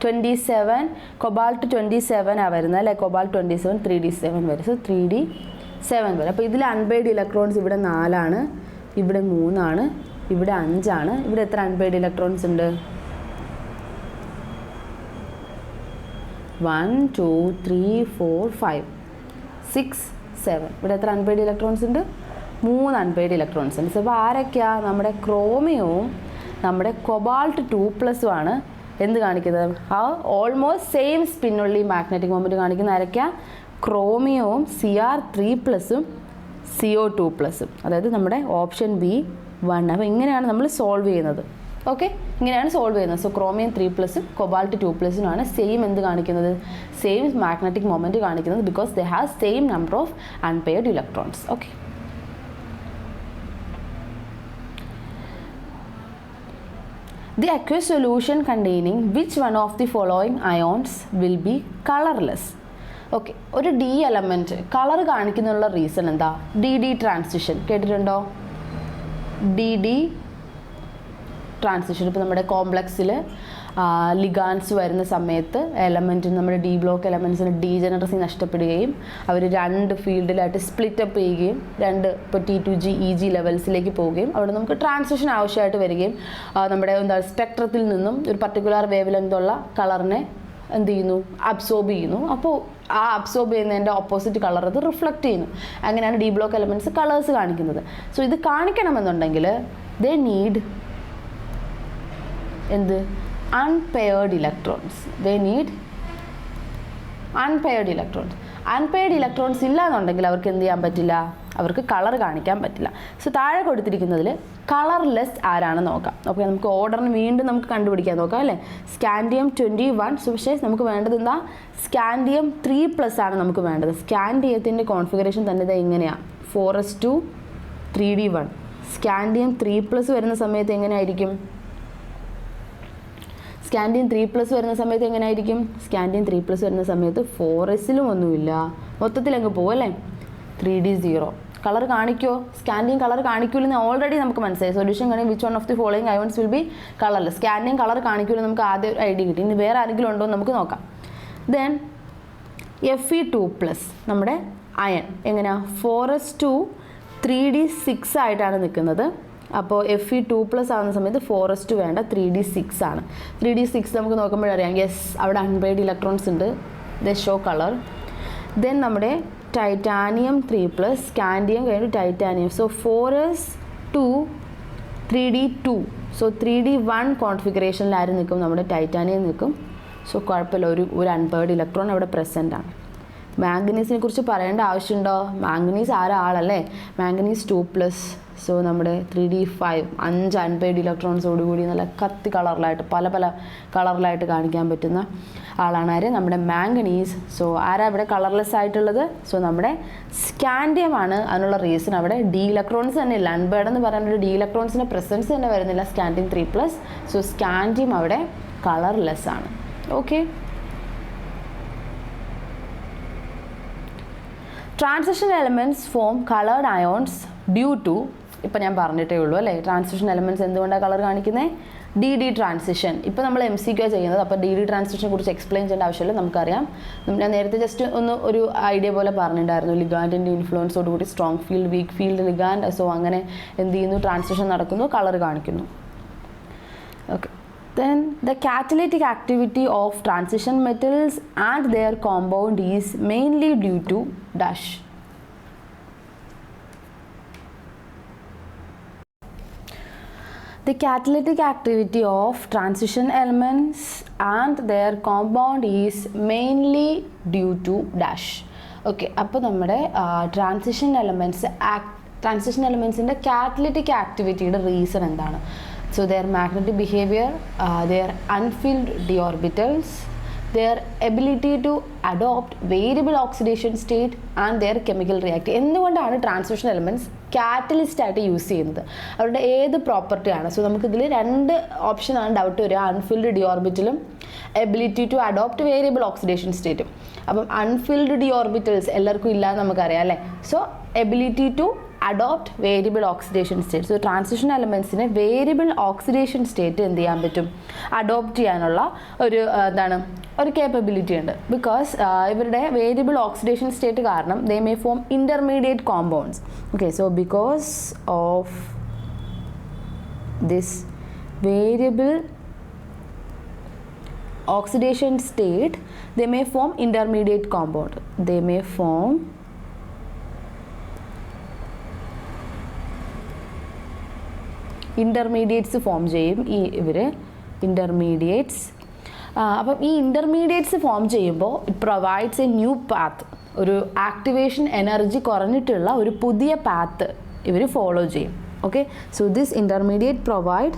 27 കൊബാൾട്ട് 27 ആ വരുന്നത് അല്ലേ. കൊബാൾട്ട് 27 3d7 വരും. സോ 3d7 വരും. അപ്പോൾ ഇതിൽ അൺപെയ്ഡ് ഇലക്ട്രോൺസ് ഇവിടെ 4 ആണ്, ഇവിടെ 3 ആണ്, ഇവിടെ 5 ആണ്. ഇവിടെ എത്ര അൺപെയ്ഡ് ഇലക്ട്രോൺസ് ഉണ്ട്? 1 2 3 4 5 6 7. ഇവിടെ എത്ര അൺപെയ്ഡ് ഇലക്ട്രോൺസ് ഉണ്ട്? 3 അൺപെയ്ഡ് ഇലക്ട്രോൺസ് ഉണ്ട്. അപ്പോൾ ആരൊക്കെയാണ്? നമ്മുടെ ക്രോമിയവും നമ്മുടെ കൊബാൾട്ട് 2+ ആണ് എന്ത് കാണിക്കുന്നത്? ഓൾമോസ്റ്റ് സെയിം സ്പിന്നുള്ളി മാഗ്നറ്റിക് മൊമെൻറ്റ് കാണിക്കുന്ന ആരൊക്കെയാണ്? ക്രോമിയവും Cr3+ഉം CO2+ഉം. അതായത് നമ്മുടെ ഓപ്ഷൻ B1. അപ്പോൾ ഇങ്ങനെയാണ് നമ്മൾ സോൾവ് ചെയ്യുന്നത്. ഓക്കെ, ഇങ്ങനെയാണ് സോൾവ് ചെയ്യുന്നത്. സോ ക്രോമിയം 3+ഉം കൊബാൾട്ട് 2+ഉമാണ് സെയിം എന്ത് കാണിക്കുന്നത്? സെയിം മാഗ്നറ്റിക് മൊമെൻറ്റ് കാണിക്കുന്നത്. Because they have same number of unpaired electrons. Okay, the aqueous solution containing which one of the following ions will be colorless? Okay, ഒരു D element colour കാണിക്കുന്നുള്ള reason എന്താ? DD transition കേട്ടിട്ടുണ്ടോ? DD transition. ഇപ്പോൾ നമ്മുടെ കോംപ്ലക്സിൽ ligands വരുന്ന സമയത്ത് എലമെൻറ്റിന് നമ്മുടെ D block എലമെൻറ്റ്സിന് degeneracy നഷ്ടപ്പെടുകയും അവർ 2 ഫീൽഡിലായിട്ട് സ്പ്ലിറ്റപ്പ് ചെയ്യുകയും ഇപ്പോൾ T2G EG ലെവൽസിലേക്ക് പോവുകയും അവിടെ നമുക്ക് ട്രാൻസിഷൻ ആവശ്യമായിട്ട് വരികയും നമ്മുടെ സ്പെക്ട്രത്തിൽ നിന്നും ഒരു പർട്ടിക്കുലർ വേവ് ലെങ്തുള്ള കളറിനെ എന്ത് ചെയ്യുന്നു? അബ്സോർബ് ചെയ്യുന്നു. അപ്പോൾ ആ അബ്സോർബ് ചെയ്യുന്നതിൻ്റെ ഓപ്പോസിറ്റ് കളർ അത് റിഫ്ലക്റ്റ് ചെയ്യുന്നു. അങ്ങനെയാണ് ഡി ബ്ലോക്ക് എലമെൻറ്റ്സ് കളേഴ്സ് കാണിക്കുന്നത്. സോ ഇത് കാണിക്കണമെന്നുണ്ടെങ്കിൽ ദേ നീഡ് എന്ത്? unpaired electrons. They need unpaired electrons. unpaired electrons ഇല്ല എന്നുണ്ടെങ്കിൽ അവർക്ക് എന്ത് ചെയ്യാൻ പറ്റില്ല? അവർക്ക് കളർ കാണിക്കാൻ പറ്റില്ല. സോ താഴെ കൊടുത്തിരിക്കുന്നതിൽ കളർലെസ് ആരാണെന്ന് നോക്കാം. ഓക്കെ, നമുക്ക് ഓർഡറിന് വീണ്ടും നമുക്ക് കണ്ടുപിടിക്കാൻ നോക്കാം അല്ലേ. സ്കാൻഡിയം 21. സോ പക്ഷേ നമുക്ക് വേണ്ടത് എന്താ? സ്കാൻഡിയം 3+ ആണ് നമുക്ക് വേണ്ടത്. സ്കാൻഡിയത്തിൻ്റെ കോൺഫിഗറേഷൻ തന്നെ ഇത് എങ്ങനെയാണ്? 4s2 3d1. സ്കാൻഡിയം 3+ വരുന്ന സമയത്ത് എങ്ങനെയായിരിക്കും? സ്കാൻഡിയം 3+ വരുന്ന സമയത്ത് എങ്ങനെയായിരിക്കും? സ്കാൻഡിയം 3+ വരുന്ന സമയത്ത് 4sലും ഒന്നുമില്ല, മൊത്തത്തിൽ അങ്ങ് പോകും അല്ലേ. 3d0. കളർ കാണിക്കുമോ? സ്കാൻഡിയം കളർ കാണിക്കൂലെന്ന് ഓൾറെഡി നമുക്ക് മനസ്സിലായി. സൊല്യൂഷൻ കാണി which one of the following ions will be colourless. Scandium colour കാണിക്കൂലെന്ന് നമുക്ക് ആദ്യം ഒരു ഐഡിയ കിട്ടി. ഇനി വേറെ ആരെങ്കിലും ഉണ്ടോ എന്ന് നമുക്ക് നോക്കാം. ദെൻ Fe2+, നമ്മുടെ അയൺ എങ്ങനെയാ? 4s2 3d6 ആയിട്ടാണ് നിൽക്കുന്നത്. അപ്പോൾ Fe2+ ആവുന്ന സമയത്ത് 4s2 വേണ്ട, 3d6 ആണ്. 3d6 നമുക്ക് നോക്കുമ്പോഴറിയാം, യെസ് അവിടെ അൺപെയ്ഡ് ഇലക്ട്രോൺസ് ഉണ്ട്. The show colour. ദെൻ നമ്മുടെ ടൈറ്റാനിയം 3+, സ്കാൻഡിയം കഴിഞ്ഞു titanium. So 4s2 3d2. So 3d1 കോൺഫിഗറേഷനിൽ ആര് നിൽക്കും? നമ്മുടെ ടൈറ്റാനിയം നിൽക്കും. സോ കുഴപ്പമില്ല, ഒരു അൺപെയ്ഡ് ഇലക്ട്രോൺ അവിടെ പ്രസൻ്റ് ആണ്. മാംഗനീസിനെ കുറിച്ച് പറയേണ്ട ആവശ്യമുണ്ടോ? മാംഗനീസ് ആളല്ലേ, മാംഗനീസ് 2+. സോ നമ്മുടെ 3d5 5 അൺപെയ്ഡ് ഇലക്ട്രോൺസോടുകൂടി നല്ല കത്തി കളറിലായിട്ട് പല കളറിലായിട്ട് കാണിക്കാൻ പറ്റുന്ന ആളാണ് ആര്? നമ്മുടെ മാംഗനീസ്. സോ ആരാ ഇവിടെ കളർലെസ് ആയിട്ടുള്ളത്? സോ നമ്മുടെ സ്കാൻഡിയം ആണ്. അതിനുള്ള റീസൺ അവിടെ ഡി ഇലക്ട്രോൺസ് തന്നെ ഇല്ല. അൺപെയ്ഡ് എന്ന് പറയുന്നത് ഡി ഇലക്ട്രോൺസിൻ്റെ പ്രസൻസ് തന്നെ വരുന്നില്ല സ്കാൻഡിയം 3+. സോ സ്കാൻഡിയം അവിടെ കളർലെസ് ആണ്. Okay, transition elements form coloured ions due to. ഇപ്പം ഞാൻ പറഞ്ഞിട്ടേ ഉള്ളൂ അല്ലേ, ട്രാൻസിഷൻ എലമെൻറ്റ്സ് എന്തുകൊണ്ടാണ് കളർ കാണിക്കുന്നത്? DD transition. ഇപ്പോൾ നമ്മൾ MCQ ചെയ്യുന്നത്. അപ്പോൾ DD ട്രാൻസിഷനെ കുറിച്ച് എക്സ്പ്ലെയിൻ ചെയ്യേണ്ട ആവശ്യമില്ല, നമുക്കറിയാം. ഞാൻ നേരത്തെ ജസ്റ്റ് ഒരു ഐഡിയ പോലെ പറഞ്ഞിട്ടുണ്ടായിരുന്നു. ലിഗാൻഡിൻ്റെ ഇൻഫ്ലുവൻസോടുകൂടി strong field, weak field, ligand. So അങ്ങനെ എന്ത് ചെയ്യുന്നു? ട്രാൻസിഷൻ നടക്കുന്നു, കളർ കാണിക്കുന്നു. Okay, then the catalytic activity of transition metals and their compound is mainly due to dash. The catalytic activity of transition elements and their compound is mainly due to dash. Okay, അപ്പോൾ നമ്മുടെ transition എലമെൻറ്റ്സിൻ്റെ catalytic ആക്ടിവിറ്റിയുടെ reason എന്താണ്? So their magnetic behavior, their unfilled d orbitals, their ability to adopt variable oxidation state and their chemical reactivity. എന്തുകൊണ്ടാണ് transition elements catalyst ആയിട്ട് use ചെയ്യുന്നത്? അവരുടെ ഏത് പ്രോപ്പർട്ടിയാണ്? So നമുക്കിതിൽ രണ്ട് ഓപ്ഷനാണ് ഡൗട്ട് വരിക, അൺഫിൽഡ് ഡി ഓർബിറ്റലും ability to adopt variable oxidation സ്റ്റേറ്റും. അപ്പം അൺഫിൽഡ് ഡി ഓർബിറ്റൽസ് എല്ലാവർക്കും ഇല്ലാന്ന് നമുക്കറിയാം അല്ലേ? So ability to adopt variable oxidation state. So transition എലമെൻറ്റ്സിന് വേരിയബിൾ ഓക്സിഡേഷൻ സ്റ്റേറ്റ് എന്ത് ചെയ്യാൻ പറ്റും? അഡോപ്റ്റ് ചെയ്യാനുള്ള ഒരു എന്താണ് ഒരു കേപ്പബിലിറ്റി ഉണ്ട്. ബിക്കോസ് ഇവരുടെ വേരിയബിൾ ഓക്സിഡേഷൻ സ്റ്റേറ്റ് കാരണം they may form intermediate compounds. Okay, so because of this variable oxidation state they may form intermediate compound. They may form intermediates form ചെയ്യും ഈ ഇവർ ഇൻ്റർമീഡിയറ്റ്സ്. അപ്പം ഈ ഇൻ്റർമീഡിയറ്റ്സ് ഫോം ചെയ്യുമ്പോൾ it provides A new path, ഒരു activation energy കുറഞ്ഞിട്ടുള്ള ഒരു പുതിയ path ഇവർ ഫോളോ ചെയ്യും. Okay, so this intermediate provide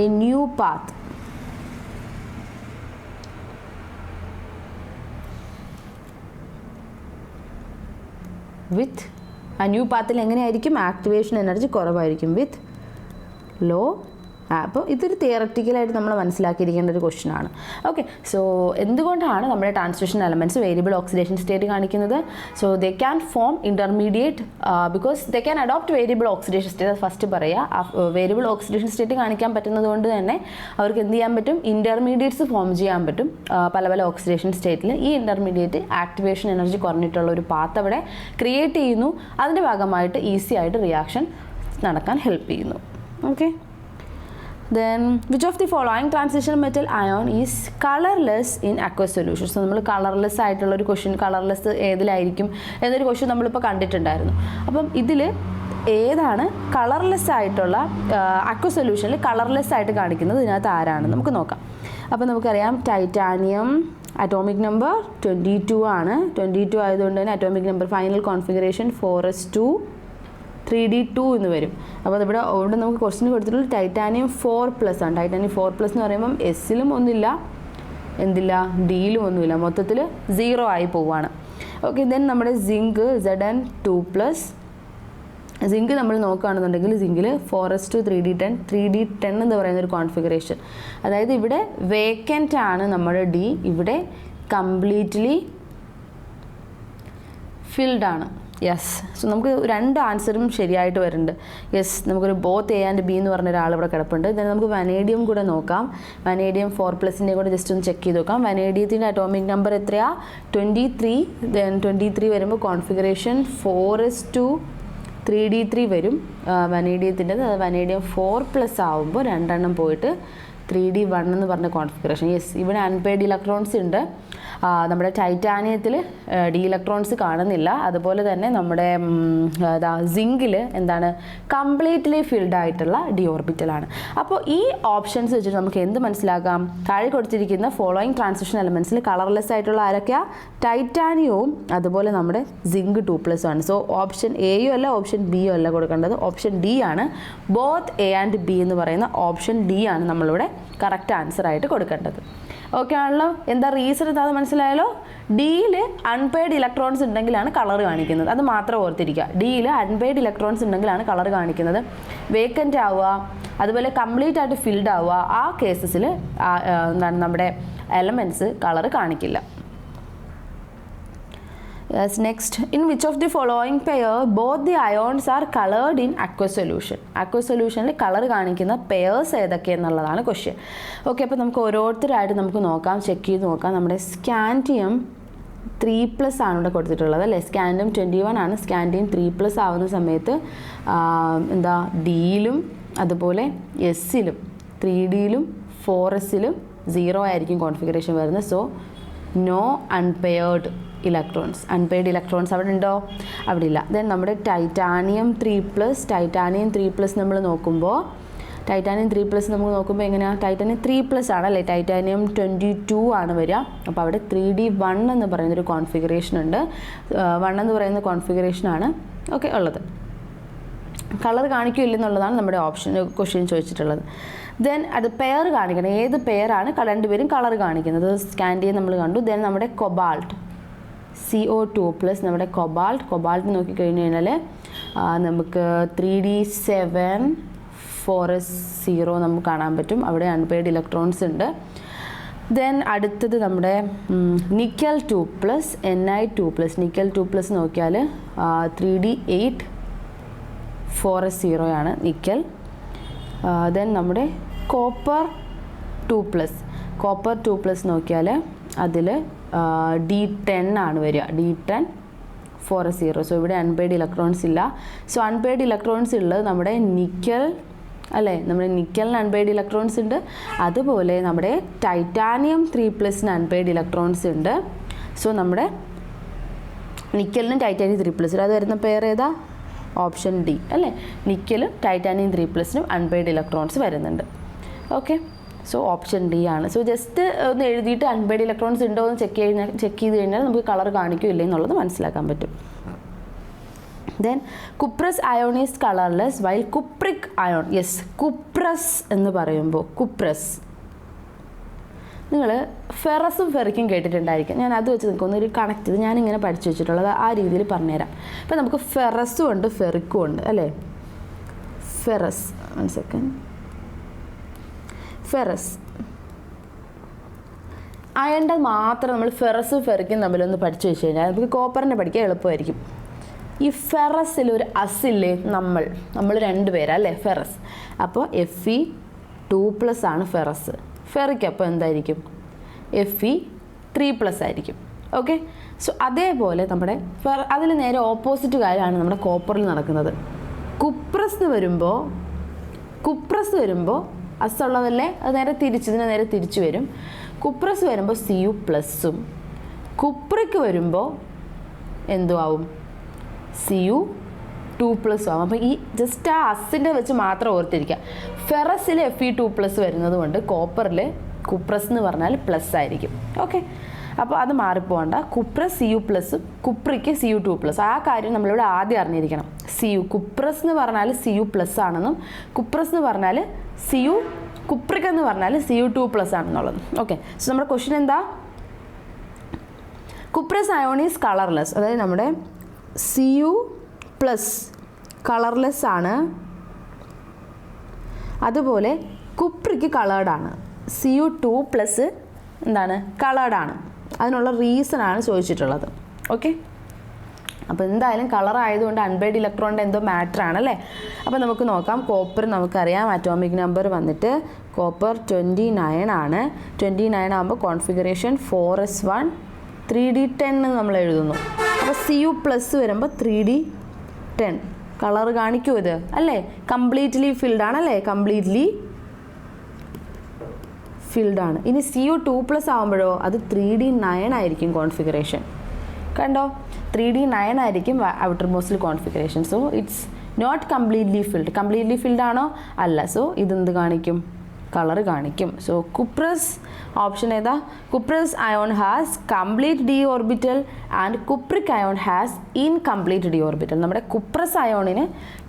a new path with a new path എങ്ങനെയായിരിക്കും? ആക്ടിവേഷൻ എനർജി കുറവായിരിക്കും വിത്ത് ലോ. അപ്പോൾ ഇതൊരു തിയററ്റിക്കലായിട്ട് നമ്മൾ മനസ്സിലാക്കിയിരിക്കേണ്ട ഒരു ക്വസ്റ്റ്യൻ ആണ്. ഓക്കെ, സോ എന്തുകൊണ്ടാണ് നമ്മുടെ transition elements variable oxidation state കാണിക്കുന്നത്? So they can form intermediate because they can adopt variable oxidation state. അത് ഫസ്റ്റ് പറയുക. വേരിയബിൾ ഓക്സിഡേഷൻ സ്റ്റേറ്റ് കാണിക്കാൻ പറ്റുന്നത് കൊണ്ട് തന്നെ അവർക്ക് എന്ത് ചെയ്യാൻ പറ്റും? ഇൻ്റർമീഡിയറ്റ്സ് ഫോം ചെയ്യാൻ പറ്റും പല പല ഓക്സിഡേഷൻ സ്റ്റേറ്റിൽ. ഈ ഇൻ്റർമീഡിയറ്റ് ആക്ടിവേഷൻ എനർജി കുറഞ്ഞിട്ടുള്ള ഒരു പാത്ത് അവിടെ ക്രിയേറ്റ് ചെയ്യുന്നു. അതിൻ്റെ ഭാഗമായിട്ട് ഈസി ആയിട്ട് റിയാക്ഷൻ നടക്കാൻ ഹെൽപ്പ് ചെയ്യുന്നു. Okay, then which of the following transition metal ion is colorless in aqueous solution? So നമ്മൾ കളർലെസ് ആയിട്ടുള്ള ഒരു ക്വസ്റ്റ്യൻ, കളർലെസ് ഏതിലായിരിക്കും എന്നൊരു ക്വസ്റ്റ്യൻ നമ്മളിപ്പോൾ കണ്ടിട്ടുണ്ടായിരുന്നു. അപ്പം ഇതിൽ ഏതാണ് കളർലെസ് ആയിട്ടുള്ള അക്വസ് സൊല്യൂഷനിൽ കളർലെസ് ആയിട്ട് കാണിക്കുന്നത്? ഇതിനകത്ത് ആരാണ് നമുക്ക് നോക്കാം. അപ്പോൾ നമുക്കറിയാം ടൈറ്റാനിയം അറ്റോമിക് നമ്പർ 22 ആണ്. 22 ആയതുകൊണ്ട് തന്നെ atomic number final configuration 4s2 3d2 എന്ന് വരും. അപ്പോൾ ഇവിടെ നമുക്ക് ക്വസ്റ്റ്യൻ കൊടുത്തിട്ടുള്ളത് ടൈറ്റാനിയം 4+ ആണ്. ടൈറ്റാനിയം 4+ എന്ന് പറയുമ്പം എസ്സിലും ഒന്നുമില്ല, എന്തില്ല, ഡിയിലും ഒന്നുമില്ല, മൊത്തത്തിൽ 0 ആയി പോവുകയാണ്. ഓക്കെ, ദെൻ നമ്മുടെ സിങ്ക് Zn2+. സിങ്ക് നമ്മൾ നോക്കുകയാണെന്നുണ്ടെങ്കിൽ സിങ്കിൽ 4s2 3d10 3d10 എന്ന് പറയുന്ന ഒരു കോൺഫിഗറേഷൻ. അതായത് ഇവിടെ വേക്കൻ്റ് ആണ് നമ്മുടെ ഡി, ഇവിടെ കംപ്ലീറ്റ്ലി ഫിൽഡ് ആണ്. യെസ്, സോ നമുക്ക് രണ്ട് ആൻസറും ശരിയായിട്ട് വരുന്നുണ്ട്. യെസ്, നമുക്കൊരു ബോത്ത് എ ആൻഡ് ബി എന്ന് പറഞ്ഞ ഒരാൾ ഇവിടെ കിടപ്പുണ്ട്. ദെൻ നമുക്ക് വനേഡിയം കൂടെ നോക്കാം. വനേഡിയം 4+ൻ്റെ കൂടെ ജസ്റ്റ് ഒന്ന് ചെക്ക് ചെയ്ത് നോക്കാം. വനേഡിയത്തിൻ്റെ അറ്റോമിക് നമ്പർ എത്രയാണ്? 23. ദെൻ 23 വരുമ്പോൾ കോൺഫിഗറേഷൻ 4s2 3d3 വരും വനേഡിയത്തിൻ്റെത്. വനേഡിയം 4+ ആവുമ്പോൾ രണ്ടെണ്ണം പോയിട്ട് 3d1 എന്ന് പറഞ്ഞ കോൺഫിഗറേഷൻ. യെസ്, ഇവിടെ അൺപെയ്ഡ് ഇലക്ട്രോൺസ് ഉണ്ട്. നമ്മുടെ ടൈറ്റാനിയത്തിൽ ഡി ഇലക്ട്രോൺസ് കാണുന്നില്ല. അതുപോലെ തന്നെ നമ്മുടെ സിങ്കിൽ എന്താണ് കംപ്ലീറ്റ്ലി ഫിൽഡ് ആയിട്ടുള്ള ഡി ഓർബിറ്റലാണ്. അപ്പോൾ ഈ ഓപ്ഷൻസ് വെച്ചിട്ട് നമുക്ക് എന്ത് മനസ്സിലാക്കാം? താഴെ കൊടുത്തിരിക്കുന്ന ഫോളോയിങ് ട്രാൻസിഷൻ എലമെൻറ്റ്സിൽ കളർലെസ് ആയിട്ടുള്ള ആരൊക്കെയാണ്? ടൈറ്റാനിയവും അതുപോലെ നമ്മുടെ സിങ്ക് 2+ ആണ്. സോ ഓപ്ഷൻ എയും അല്ല ഓപ്ഷൻ ബിയും അല്ല കൊടുക്കേണ്ടത്, ഓപ്ഷൻ ഡി ആണ്. ബോത്ത് എ ആൻഡ് ബി എന്ന് പറയുന്ന ഓപ്ഷൻ ഡി ആണ് നമ്മളിവിടെ കറക്റ്റ് ആൻസർ ആയിട്ട് കൊടുക്കേണ്ടത്. ഓക്കെ ആണല്ലോ? എന്താ റീസൺ എന്താണെന്ന് മനസ്സിലായല്ലോ? ഡിയിൽ അൺപെയ്ഡ് ഇലക്ട്രോൺസ് ഉണ്ടെങ്കിലാണ് കളർ കാണിക്കുന്നത്. അത് മാത്രം ഓർത്തിരിക്കുക. ഡിയിൽ അൺപെയ്ഡ് ഇലക്ട്രോൺസ് ഉണ്ടെങ്കിലാണ് കളർ കാണിക്കുന്നത്. വേക്കൻ്റ് ആവുക, അതുപോലെ കംപ്ലീറ്റ് ആയിട്ട് ഫിൽഡ് ആവുക, ആ കേസസിൽ എന്താണ് നമ്മുടെ എലമെൻറ്റ്സ് കളർ കാണിക്കില്ല. Yes, next, in which of the following pair both the ions are colored in aqueous solution? Aqueous solutionൽ കളർ കാണിക്കുന്ന പെയേഴ്സ് ഏതൊക്കെയെന്നുള്ളതാണ് ക്വസ്റ്റ്യൻ. ഓക്കെ, അപ്പോൾ നമുക്ക് ഓരോരുത്തരായിട്ട് നമുക്ക് നോക്കാം, ചെക്ക് ചെയ്ത് നോക്കാം. നമ്മുടെ സ്കാൻഡിയം 3+ ആണ് ഇവിടെ കൊടുത്തിട്ടുള്ളത് അല്ലേ? സ്കാൻഡിയം 21 ആണ്. സ്കാൻഡിയം 3+ ആവുന്ന സമയത്ത് എന്താ ഡിയിലും അതുപോലെ എസ്സിലും 3ഡിയിലും 4sലും 0 ആയിരിക്കും കോൺഫിഗറേഷൻ വരുന്നത്. So no unpaired electrons. Unpaid electrons അവിടെ ഉണ്ടോ? അവിടെ ഇല്ല. ദെൻ നമ്മുടെ ടൈറ്റാനിയം 3+, ടൈറ്റാനിയം 3+ നമ്മൾ നോക്കുമ്പോൾ ടൈറ്റാനിയം 3+ നമുക്ക് നോക്കുമ്പോൾ എങ്ങനെയാണ് ടൈറ്റാനിയം 3+ ആണല്ലേ, ടൈറ്റാനിയം 22 ആണ് വരിക. അപ്പോൾ അവിടെ 3D1 എന്ന് പറയുന്നൊരു കോൺഫിഗറേഷൻ ഉണ്ട്. 1 എന്ന് പറയുന്ന കോൺഫിഗറേഷനാണ് ഓക്കെ ഉള്ളത്. കളർ കാണിക്കില്ലെന്നുള്ളതാണ് നമ്മുടെ ക്വസ്റ്റ്യൻ ചോദിച്ചിട്ടുള്ളത്. ദെൻ അത് പെയർ കാണിക്കണം, ഏത് പെയറാണ് രണ്ടുപേരും കളർ കാണിക്കുന്നത്. സ്കാൻഡിയം നമ്മൾ കണ്ടു. ദെൻ നമ്മുടെ കൊബാൾട്ട് CO2+, നമ്മുടെ കൊബാൾട്ട് നോക്കിക്കഴിഞ്ഞ് കഴിഞ്ഞാൽ നമുക്ക് 3D7 4s0 നമുക്ക് കാണാൻ പറ്റും. അവിടെ അൺപെയർഡ് ഇലക്ട്രോൺസ് ഉണ്ട്. ദെൻ അടുത്തത് നമ്മുടെ നിക്കൽ 2+, Ni2+. നിക്കൽ 2+ നോക്കിയാൽ 3D8 4s0 ആണ് നിക്കൽ. ദെൻ നമ്മുടെ കോപ്പർ 2+ നോക്കിയാൽ അതിൽ D10 ആണ് വരിക, D10 4s0. സോ ഇവിടെ അൺപെയർഡ് ഇലക്ട്രോൺസ് ഇല്ല. സോ അൺപെയർഡ് ഇലക്ട്രോൺസ് ഉള്ളത് നമ്മുടെ നിക്കൽ അല്ലേ, നമ്മുടെ നിക്കലിന് അൺപെയർഡ് ഇലക്ട്രോൺസ് ഉണ്ട്. അതുപോലെ നമ്മുടെ ടൈറ്റാനിയം 3+ന് അൺപെയർഡ് ഇലക്ട്രോൺസ് ഉണ്ട്. സോ നമ്മുടെ നിക്കലിനും ടൈറ്റാനിയം 3+, അത് വരുന്ന പെയർ ഏതാ? ഓപ്ഷൻ ഡി അല്ലേ, നിക്കലും ടൈറ്റാനിയം 3+നും അൺപെയർഡ് ഇലക്ട്രോൺസ് വരുന്നുണ്ട്. ഓക്കെ, സോ ഓപ്ഷൻ ഡി ആണ്. സോ ജസ്റ്റ് ഒന്ന് എഴുതിയിട്ട് അൺപെയർഡ് ഇലക്ട്രോൺസ് ഉണ്ടോ എന്ന് ചെക്ക് ചെയ്ത് കഴിഞ്ഞാൽ നമുക്ക് കളർ കാണിക്കില്ല എന്നുള്ളത് മനസ്സിലാക്കാൻ പറ്റും. Then cuprous ion is colourless while cupric ion. Yes, cuprous എന്ന് പറയുമ്പോൾ നിങ്ങൾ ഫെറസും ഫെറിക്കും കേട്ടിട്ടുണ്ടായിരിക്കും. ഞാൻ അത് വെച്ച് നിങ്ങൾക്ക് ഒന്നൊരു കണക്ട് ചെയ്ത് ഞാനിങ്ങനെ പഠിച്ചു വെച്ചിട്ടുള്ളത് ആ രീതിയിൽ പറഞ്ഞുതരാം. ഇപ്പം നമുക്ക് ഫെറസും ഉണ്ട് ഫെറിക്കും ഉണ്ട് അല്ലേ. Ferrous, 1 second. ഫെറസ് അയണിൻ്റെ മാത്രം നമ്മൾ ഫെറസും ഫെറിക്കും തമ്മിലൊന്ന് പഠിച്ചു വെച്ച് കഴിഞ്ഞാൽ നമുക്ക് കോപ്പറിനെ പഠിക്കാൻ എളുപ്പമായിരിക്കും. ഈ ഫെറസിൽ ഒരു അസില്ലേ, നമ്മൾ 2 പേരാ അല്ലേ ഫെറസ്. അപ്പോൾ Fe2+ ആണ് ഫെറസ്. ഫെറിക്ക് അപ്പോൾ എന്തായിരിക്കും? Fe3+ ആയിരിക്കും. ഓക്കെ, സോ അതേപോലെ നമ്മുടെ അതിൽ നേരെ ഓപ്പോസിറ്റ് കാര്യമാണ് നമ്മുടെ കോപ്പറിൽ നടക്കുന്നത്. കുപ്രസ് വരുമ്പോൾ അസുള്ളതല്ലേ, അത് ഇതിനെ നേരെ തിരിച്ചു വരും. കുപ്രസ് വരുമ്പോൾ Cu+ഉം കുപ്രിക്ക് വരുമ്പോൾ എന്തു ആവും? Cu2+ ആവും. അപ്പോൾ ഈ ജസ്റ്റ് ആ അസിൻ്റെ വെച്ച് മാത്രം ഓർത്തിരിക്കുക. ഫെറസിൽ Fe2+ വരുന്നത് കൊണ്ട് കോപ്പറിൽ കുപ്രസ് എന്ന് പറഞ്ഞാൽ പ്ലസ് ആയിരിക്കും. ഓക്കെ, അപ്പോൾ അത് മാറിപ്പോകണ്ട. Cuprous Cu+ഉം കുപ്രിക്ക് Cu2+. ആ കാര്യം നമ്മളിവിടെ ആദ്യം അറിഞ്ഞിരിക്കണം. കുപ്രസ് എന്ന് പറഞ്ഞാൽ Cu+ ആണെന്നും കുപ്രസ് എന്ന് പറഞ്ഞാൽ കുപ്രിക് എന്ന് പറഞ്ഞാൽ Cu2+ ആണെന്നുള്ളത്. ഓക്കെ, സോ നമ്മുടെ ക്വസ്റ്റ്യൻ എന്താ? കുപ്രസ് അയോൺ ഈസ് കളർലെസ്, അതായത് നമ്മുടെ Cu+ കളർലെസ് ആണ്. അതുപോലെ കുപ്രിക്ക് കളേർഡാണ്. Cu2+ എന്താണ്? കളേർഡാണ്. അതിനുള്ള റീസൺ ആണ് ചോദിച്ചിട്ടുള്ളത്. ഓക്കെ, അപ്പോൾ എന്തായാലും കളർ ആയതുകൊണ്ട് അൺപെയർഡ് ഇലക്ട്രോണിൻ്റെ എന്തോ മാറ്റർ ആണല്ലേ. അപ്പോൾ നമുക്ക് നോക്കാം. കോപ്പർ നമുക്കറിയാം അറ്റോമിക് നമ്പർ വന്നിട്ട് കോപ്പർ 29 ആണ്. 29 ആകുമ്പോൾ കോൺഫിഗറേഷൻ 4s1 3D10 എന്ന് നമ്മൾ എഴുതുന്നു. അപ്പോൾ Cu+ വരുമ്പോൾ 3D10 കളർ കാണിക്കൂ ഇത് അല്ലേ. കംപ്ലീറ്റ്ലി ഫിൽഡ് ആണല്ലേ, കംപ്ലീറ്റ്ലി ഫിൽഡ് ആണ്. ഇനി Cu2+ ആകുമ്പോഴോ അത് 3D9 ആയിരിക്കും കോൺഫിഗറേഷൻ. കണ്ടോ, 3D9 ആയിരിക്കും ഔട്ടർ മോസ്റ്റിൽ configuration. So it's not completely filled. Completely filled ആണോ? അല്ല. സോ ഇതെന്ത് കാണിക്കും? കളർ കാണിക്കും. സോ കുപ്രസ് ഓപ്ഷൻ ഏതാ? Cuprous ion has complete d orbital and cupric ion has incomplete d orbital. നമ്മുടെ കുപ്രസ് അയോണിന്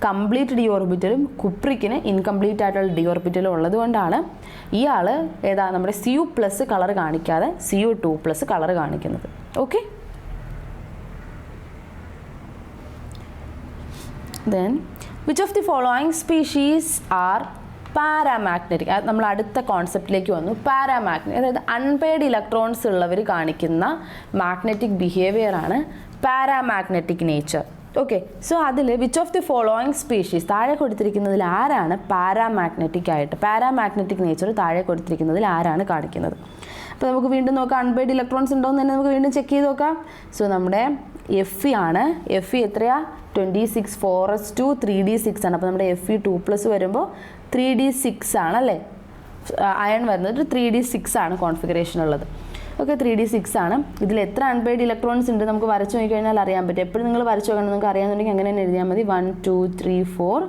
കംപ്ലീറ്റ് ഡി ഓർബിറ്റലും കുപ്രിക്കിന് ഇൻകംപ്ലീറ്റ് ആയിട്ടുള്ള ഡി ഓർബിറ്റലും ഉള്ളതുകൊണ്ടാണ് ഇയാൾ ഏതാ നമ്മുടെ Cu+ കളർ കാണിക്കാതെ Cu2+ കളർ കാണിക്കുന്നത്. Okay, then which of the following species are paramagnetic? നമ്മൾ അടുത്ത കോൺസെപ്റ്റിലേക്ക് വന്നു. പാരാമാഗ്നറ്റിക് അതായത് അൺപെയർഡ് ഇലക്ട്രോൺസ് ഉള്ളവർ കാണിക്കുന്ന മാഗ്നറ്റിക് ബിഹേവിയർ ആണ് പാരാമാഗ്നറ്റിക് നേച്ചർ. ഓക്കെ, സോ അതിൽ which of the following species താഴെ കൊടുത്തിരിക്കുന്നതിൽ ആരാണ് പാരാമാഗ്നറ്റിക് ആയിട്ട് പാരാമാഗ്നറ്റിക് നേച്ചർ താഴെ കൊടുത്തിരിക്കുന്നതിൽ ആരാണ് കാണിക്കുന്നത്? അപ്പോൾ നമുക്ക് വീണ്ടും നോക്കാം. അൺപെയർഡ് ഇലക്ട്രോൺസ് ഉണ്ടോ എന്ന് തന്നെ നമുക്ക് വീണ്ടും ചെക്ക് ചെയ്ത് നോക്കാം. സോ നമ്മുടെ Fe ആണ്. Fe എത്രയാ? 26 4s2 3D6 ആണ്. അപ്പോൾ നമ്മുടെ Fe2+ വരുമ്പോൾ 3D6 ആണല്ലേ. അയൺ വരുന്നത് 3D6 ആണ് കോൺഫിഗറേഷൻ ഉള്ളത്. ഓക്കെ, 3D6 ആണ്. ഇതിൽ എത്ര അൺപെയർഡ് ഇലക്ട്രോൺസ് ഉണ്ട് നമുക്ക് വരച്ച് നോക്കിക്കഴിഞ്ഞാൽ അറിയാൻ പറ്റും. എപ്പോഴും നിങ്ങൾ വരച്ച് നോക്കണം, നിങ്ങൾക്ക് അറിയാമെന്നുണ്ടെങ്കിൽ അങ്ങനെ തന്നെ എഴുതിയാൽ മതി. 1 2 3 4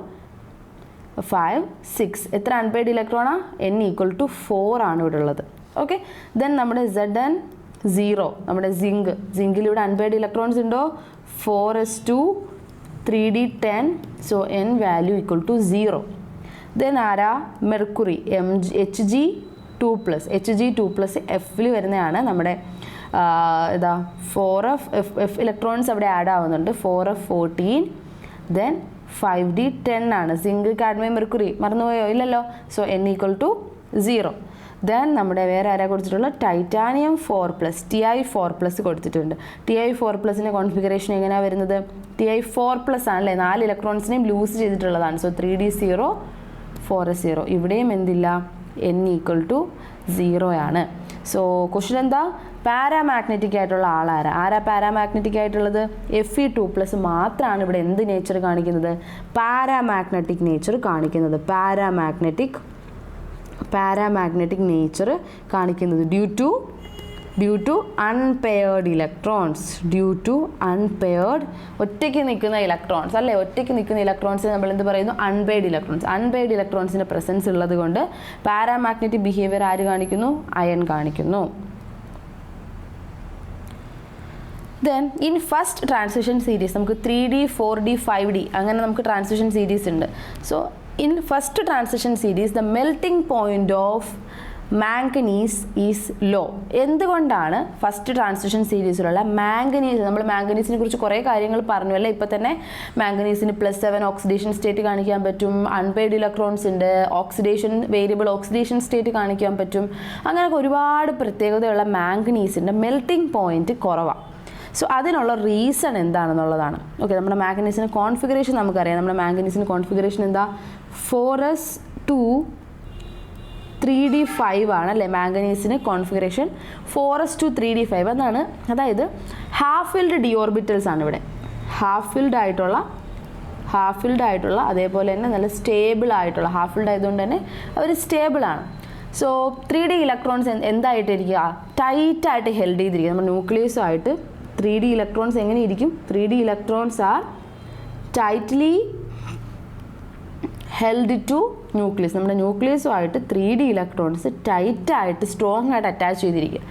5 6 എത്ര അൺപെയ്ഡ് ഇലക്ട്രോണാ n = 4 ആണ് ഇവിടെ ഉള്ളത്. ഓക്കെ, ദെൻ നമ്മുടെ Zn 0, നമ്മുടെ സിങ്കിൽ ഇവിടെ അൺപെയ്ഡ് ഇലക്ട്രോൺസ് ഉണ്ടോ? 4s2 3d10, so n value = 0. Then ആരാ? മെർക്കുറി Hg2+, എഫിൽ വരുന്നതാണ് നമ്മുടെ ഇതാ 4f ഇലക്ട്രോൺസ് അവിടെ ആഡ് ആവുന്നുണ്ട്. 4f14, ദെൻ 5d10 ആണ്. സിങ്ക് കാഡ്മിയം മെർക്കുറി മറന്നുപോയോ? ഇല്ലല്ലോ. So n = 0. ദെൻ നമ്മുടെ വേറെ ആരാ കൊടുത്തിട്ടുള്ള? ടൈറ്റാനിയം 4+, Ti4+ കൊടുത്തിട്ടുണ്ട്. Ti4+ൻ്റെ കോൺഫിഗറേഷൻ എങ്ങനെയാണ് വരുന്നത്? Ti4+ ആണല്ലേ, 4 ഇലക്ട്രോൺസിനെയും ലൂസ് ചെയ്തിട്ടുള്ളതാണ്. So 3d0 4s0. ഇവിടെയും എന്തില്ല? n = 0 ആണ്. സോ ക്വസ്റ്റ്യൻ എന്താ? പാരാമാഗ്നറ്റിക് ആയിട്ടുള്ള ആരാ പാരാമാഗ്നറ്റിക് ആയിട്ടുള്ളത്? Fe2+ മാത്രമാണ് ഇവിടെ എന്ത് നേച്ചർ കാണിക്കുന്നത്? പാരാമാഗ്നറ്റിക് നേച്ചർ കാണിക്കുന്നത്. പാരാമാഗ്നറ്റിക് നേച്ചർ കാണിക്കുന്നത് ഡ്യൂ ടു അൺപെയർഡ് ഇലക്ട്രോൺസ്. ഒറ്റയ്ക്ക് നിൽക്കുന്ന ഇലക്ട്രോൺസ് അല്ലേ, ഒറ്റയ്ക്ക് നിൽക്കുന്ന ഇലക്ട്രോൺസിനെ നമ്മൾ എന്ത് പറയുന്നു? അൺപെയ്ഡ് ഇലക്ട്രോൺസിൻ്റെ പ്രസൻസ് ഉള്ളത് കൊണ്ട് പാരാമാഗ്നറ്റിക് ബിഹേവിയർ ആര് കാണിക്കുന്നു? അയൺ കാണിക്കുന്നു. Then in first transition series നമുക്ക് 3D 4D 5D അങ്ങനെ നമുക്ക് ട്രാൻസിഷൻ സീരീസ് ഉണ്ട്. So in first transition series the melting point of manganese is low. എന്തുകൊണ്ടാണ് ഫസ്റ്റ് ട്രാൻസിഷൻ സീരീസിലുള്ള നമ്മൾ മാംഗനീസിനെ കുറിച്ച് കുറേ കാര്യങ്ങൾ പറഞ്ഞു അല്ലേ. ഇപ്പോൾ തന്നെ മാംഗനീസിന് +7 ഓക്സിഡേഷൻ സ്റ്റേറ്റ് കാണിക്കാൻ പറ്റും, അൺപെയ്ഡ് ഇലക്ട്രോൺസ് ഉണ്ട്, വേരിയബിൾ ഓക്സിഡേഷൻ സ്റ്റേറ്റ് കാണിക്കാൻ പറ്റും. അങ്ങനെയൊക്കെ ഒരുപാട് പ്രത്യേകതയുള്ള മാംഗനീസിൻ്റെ മെൽറ്റിംഗ് പോയിന്റ് കുറവാണ്. സോ അതിനുള്ള റീസൺ എന്താണെന്നുള്ളതാണ്. ഓക്കെ, നമ്മുടെ മാംഗനീസിൻ്റെ കോൺഫിഗറേഷൻ നമുക്കറിയാം. നമ്മുടെ മാംഗനീസിൻ്റെ കോൺഫിഗറേഷൻ എന്താ? 4s2 3d5 ആണ് അല്ലേ മാംഗനീസിന് കോൺഫിഗറേഷൻ. 4s2 3d5 എന്നാണ്. അതായത് ഹാഫ് ഫിൽഡ് ഡി ഓർബിറ്റൽസ് ആണ് ഇവിടെ. ഹാഫ് ഫിൽഡ് ആയിട്ടുള്ള അതേപോലെ തന്നെ നല്ല സ്റ്റേബിൾ ആയിട്ടുള്ള, ഹാഫ് ഫിൽഡ് ആയതുകൊണ്ട് തന്നെ അവർ സ്റ്റേബിളാണ്. So 3D electrons എന്തായിട്ടിരിക്കുക? ടൈറ്റായിട്ട് ഹെൽഡ് ചെയ്തിരിക്കുക. നമ്മുടെ ന്യൂക്ലിയസുമായിട്ട് 3D ഇലക്ട്രോൺസ് എങ്ങനെ ഇരിക്കും? 3D electrons are tightly held to nucleus. നമ്മുടെ ന്യൂക്ലിയസുമായിട്ട് 3D ഇലക്ട്രോൺസ് ടൈറ്റായിട്ട് സ്ട്രോങ് ആയിട്ട് അറ്റാച്ച് ചെയ്തിരിക്കുക.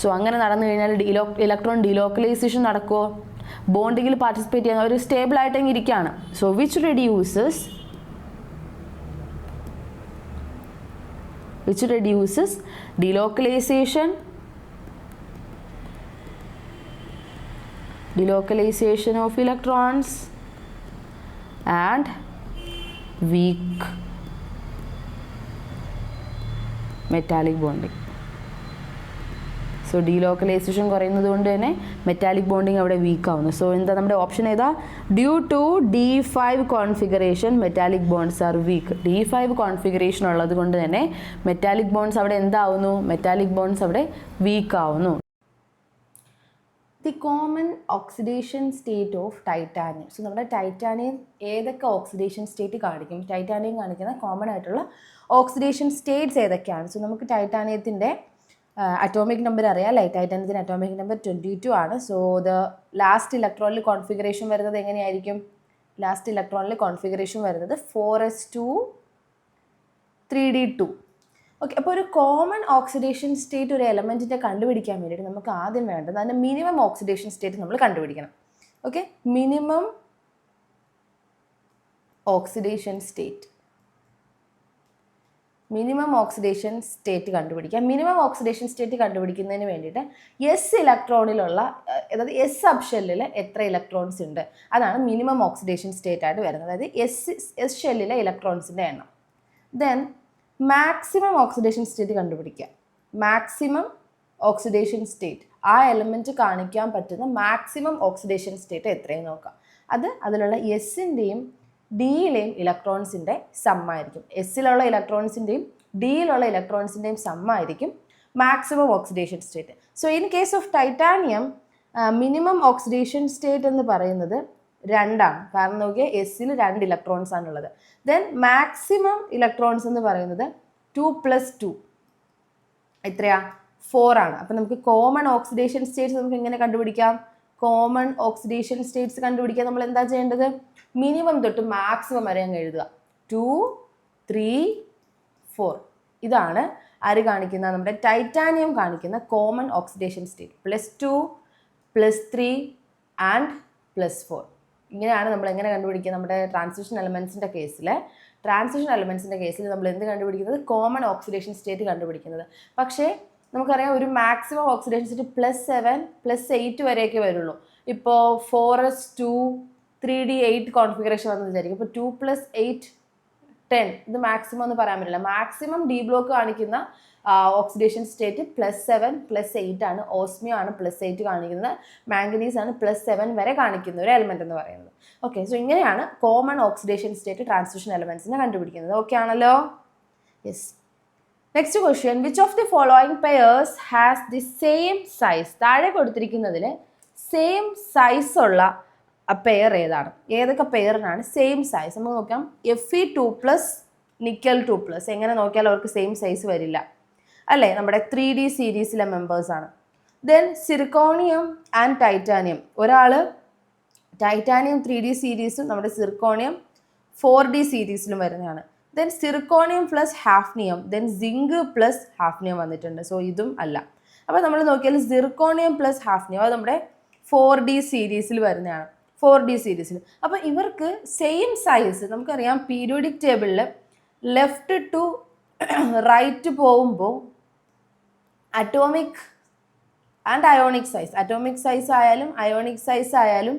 സോ അങ്ങനെ നടന്നു കഴിഞ്ഞാൽ ഇലക്ട്രോൺ ഡീലോക്കലൈസേഷൻ നടക്കുമോ? ബോണ്ടിങ്ങിൽ പാർട്ടിസിപ്പേറ്റ് ചെയ്യുന്ന ഒരു സ്റ്റേബിൾ ആയിട്ടെങ്കിൽ ഇരിക്കുകയാണ്. So which reduces delocalization of electrons and weak metallic bonding. So delocalisation കുറയുന്നത് കൊണ്ട് തന്നെ മെറ്റാലിക് ബോണ്ടിങ് അവിടെ വീക്ക് ആവുന്നു. സോ എന്താ നമ്മുടെ ഓപ്ഷൻ ഏതാ? Due to D5 configuration metallic bonds are weak. D5 configuration ഉള്ളത് കൊണ്ട് തന്നെ മെറ്റാലിക് ബോണ്ട്സ് അവിടെ എന്താവുന്നു? മെറ്റാലിക് ബോണ്ട്സ് അവിടെ വീക്ക് ആവുന്നു. The common oxidation state of titanium. So നമ്മുടെ ടൈറ്റാനിയം ഏതൊക്കെ ഓക്സിഡേഷൻ സ്റ്റേറ്റ് കാണിക്കും? ടൈറ്റാനിയം കാണിക്കുന്ന കോമൺ ആയിട്ടുള്ള ഓക്സിഡേഷൻ സ്റ്റേറ്റ്സ് ഏതൊക്കെയാണ്? സോ നമുക്ക് ടൈറ്റാനിയത്തിൻ്റെ അറ്റോമിക് നമ്പർ അറിയാം അല്ലേ? ടൈറ്റാനിയത്തിൻ്റെ അറ്റോമിക് നമ്പർ 22 ആണ്. സോ ദ ലാസ്റ്റ് ഇലക്ട്രോണിൽ കോൺഫിഗറേഷൻ വരുന്നത് എങ്ങനെയായിരിക്കും? ലാസ്റ്റ് ഇലക്ട്രോണിൽ കോൺഫിഗറേഷൻ വരുന്നത് 4s2 3d2. ഓക്കെ, അപ്പോൾ ഒരു കോമൺ ഓക്സിഡേഷൻ സ്റ്റേറ്റ് ഒരു എലമെൻറ്റിൻ്റെ കണ്ടുപിടിക്കാൻ വേണ്ടിയിട്ട് നമുക്ക് ആദ്യം വേണ്ടത് അതിൻ്റെ മിനിമം ഓക്സിഡേഷൻ സ്റ്റേറ്റ് നമ്മൾ കണ്ടുപിടിക്കണം. ഓക്കെ, മിനിമം ഓക്സിഡേഷൻ സ്റ്റേറ്റ് കണ്ടുപിടിക്കാം. മിനിമം ഓക്സിഡേഷൻ സ്റ്റേറ്റ് കണ്ടുപിടിക്കുന്നതിന് വേണ്ടിയിട്ട് ഇലക്ട്രോണിലുള്ള, അതായത് സബ്ഷെല്ലിൽ എത്ര ഇലക്ട്രോൺസ് ഉണ്ട് അതാണ് മിനിമം ഓക്സിഡേഷൻ സ്റ്റേറ്റ് ആയിട്ട് വരുന്നത്. അതായത് എസ് ഷെല്ലിലെ ഇലക്ട്രോൺസിൻ്റെ എണ്ണം. ദെൻ മാക്സിമം ഓക്സിഡേഷൻ സ്റ്റേറ്റ് കണ്ടുപിടിക്കുക. മാക്സിമം ഓക്സിഡേഷൻ സ്റ്റേറ്റ്, ആ എലമെൻറ്റ് കാണിക്കാൻ പറ്റുന്ന മാക്സിമം ഓക്സിഡേഷൻ സ്റ്റേറ്റ് എത്രയെന്ന് നോക്കാം. അതിലുള്ള എസിൻ്റെയും ഡിയിലെയും ഇലക്ട്രോൺസിൻ്റെ സമ്മായിരിക്കും. എസിലുള്ള ഇലക്ട്രോൺസിൻ്റെയും ഡിയിലുള്ള ഇലക്ട്രോൺസിൻ്റെയും സമ്മായിരിക്കും maximum oxidation state. So in case of titanium minimum oxidation state എന്ന് പറയുന്നത് 2 ആണ്. കാരണം നോക്കിയാൽ എസിൽ 2 ഇലക്ട്രോൺസ് ആണുള്ളത്. ദെൻ മാക്സിമം ഇലക്ട്രോൺസ് എന്ന് പറയുന്നത് 2+2 എത്രയാ? 4 ആണ്. അപ്പം നമുക്ക് കോമൺ ഓക്സിഡേഷൻ സ്റ്റേറ്റ്സ് നമുക്ക് എങ്ങനെ കണ്ടുപിടിക്കാം? കോമൺ ഓക്സിഡേഷൻ സ്റ്റേറ്റ്സ് കണ്ടുപിടിക്കാൻ നമ്മൾ എന്താ ചെയ്യേണ്ടത്? മിനിമം തൊട്ട് മാക്സിമം വരെ അങ്ങ് എഴുതുക. 2 3 4. ഇതാണ് ആര് കാണിക്കുന്ന നമ്മുടെ ടൈറ്റാനിയം കാണിക്കുന്ന കോമൺ ഓക്സിഡേഷൻ സ്റ്റേറ്റ്. +2 +3 ആൻഡ് +4. ഇങ്ങനെയാണ് നമ്മൾ എങ്ങനെ കണ്ടുപിടിക്കുക നമ്മുടെ ട്രാൻസിഷൻ എലമെൻസിൻ്റെ കേസിൽ. നമ്മൾ എന്ത് കണ്ടുപിടിക്കുന്നത്? കോമൺ ഓക്സിഡേഷൻ സ്റ്റേറ്റ് കണ്ടുപിടിക്കുന്നത്. പക്ഷേ നമുക്കറിയാം ഒരു മാക്സിമം ഓക്സിഡേഷൻ സ്റ്റേറ്റ് +7 +8 വരെയൊക്കെ വരുള്ളൂ. ഇപ്പോൾ 4s2 3d8 കോൺഫിഗറേഷൻ വന്ന് വിചാരിക്കും. ഇപ്പോൾ 2 + 8 10 ഇത് മാക്സിമം എന്ന് പറയാൻ പറ്റില്ല. മാക്സിമം ഡി ബ്ലോക്ക് കാണിക്കുന്ന ഓക്സിഡേഷൻ സ്റ്റേറ്റ് +7 +8 ആണ്. ഓസ്മിയോ ആണ് +8 കാണിക്കുന്നത്. മാംഗനീസ് ആണ് +7 വരെ കാണിക്കുന്ന ഒരു എലമെന്റ് എന്ന് പറയുന്നത്. ഓക്കെ, സോ ഇങ്ങനെയാണ് കോമൺ ഓക്സിഡേഷൻ സ്റ്റേറ്റ് ട്രാൻസിഷൻ എലമെന്റ്സിനെ കണ്ടുപിടിക്കുന്നത്. ഓക്കെ ആണല്ലോ? Yes. Next question, which of the following pairs has the same size? താഴെ കൊടുത്തിരിക്കുന്നതിൽ സെയിം സൈസ് ഉള്ള പെയർ ഏതാണ്? ഏതൊക്കെ പെയറിനാണ് സെയിം സൈസ്? നമുക്ക് നോക്കാം. Fe2+, Nickel2+. എങ്ങനെ നോക്കിയാലും അവർക്ക് സെയിം സൈസ് വരില്ല അല്ലേ? നമ്മുടെ 3D സീരീസിലെ മെമ്പേഴ്സാണ്. Then zirconium and titanium. ഒരാൾ ടൈറ്റാനിയം 3D സീരീസും നമ്മുടെ സിർക്കോണിയം 4D സീരീസിലും വരുന്നതാണ്. Then zirconium + hafnium, then zinc + hafnium വന്നിട്ടുണ്ട്. സോ ഇതും അല്ല. അപ്പോൾ നമ്മൾ നോക്കിയാൽ സിർക്കോണിയം + ഹാഫ്നിയം അത് നമ്മുടെ 4D സീരീസിൽ വരുന്നതാണ്. 4D സീരീസിൽ. അപ്പോൾ ഇവർക്ക് സെയിം സൈസ് നമുക്കറിയാം. പീരിയോഡിക് ടേബിളിൽ ലെഫ്റ്റ് ടു റൈറ്റ് പോകുമ്പോൾ atomic and ionic size, atomic size ആയാലും അയോണിക് സൈസ് ആയാലും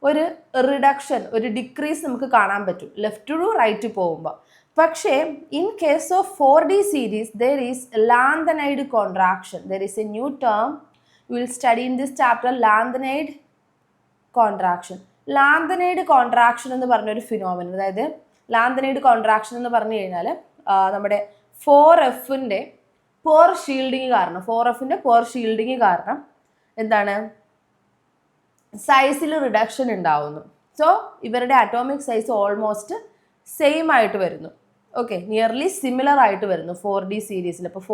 ഒരു റിഡക്ഷൻ, ഒരു ഡിക്രീസ് നമുക്ക് കാണാൻ പറ്റും ലെഫ്റ്റ് ടു റൈറ്റ് പോകുമ്പോൾ. പക്ഷേ in case of 4D series there is lanthanide contraction. There is A new term you will study in this chapter, lanthanide contraction. Lanthanide contraction എന്ന് പറഞ്ഞൊരു ഫിനോമിനൻ, അതായത് ലാന്തനൈഡ് കോൺട്രാക്ഷൻ എന്ന് പറഞ്ഞു കഴിഞ്ഞാൽ നമ്മുടെ 4Fൻ്റെ പോർ ഷീൽഡിങ് കാരണം എന്താണ്? സൈസിൽ റിഡക്ഷൻ ഉണ്ടാവുന്നു. സോ ഇവരുടെ അറ്റോമിക് സൈസ് ഓൾമോസ്റ്റ് സെയിം ആയിട്ട് വരുന്നു. ഓക്കെ, നിയർലി സിമിലർ ആയിട്ട് വരുന്നു 4D സീരീസിൽ. അപ്പോൾ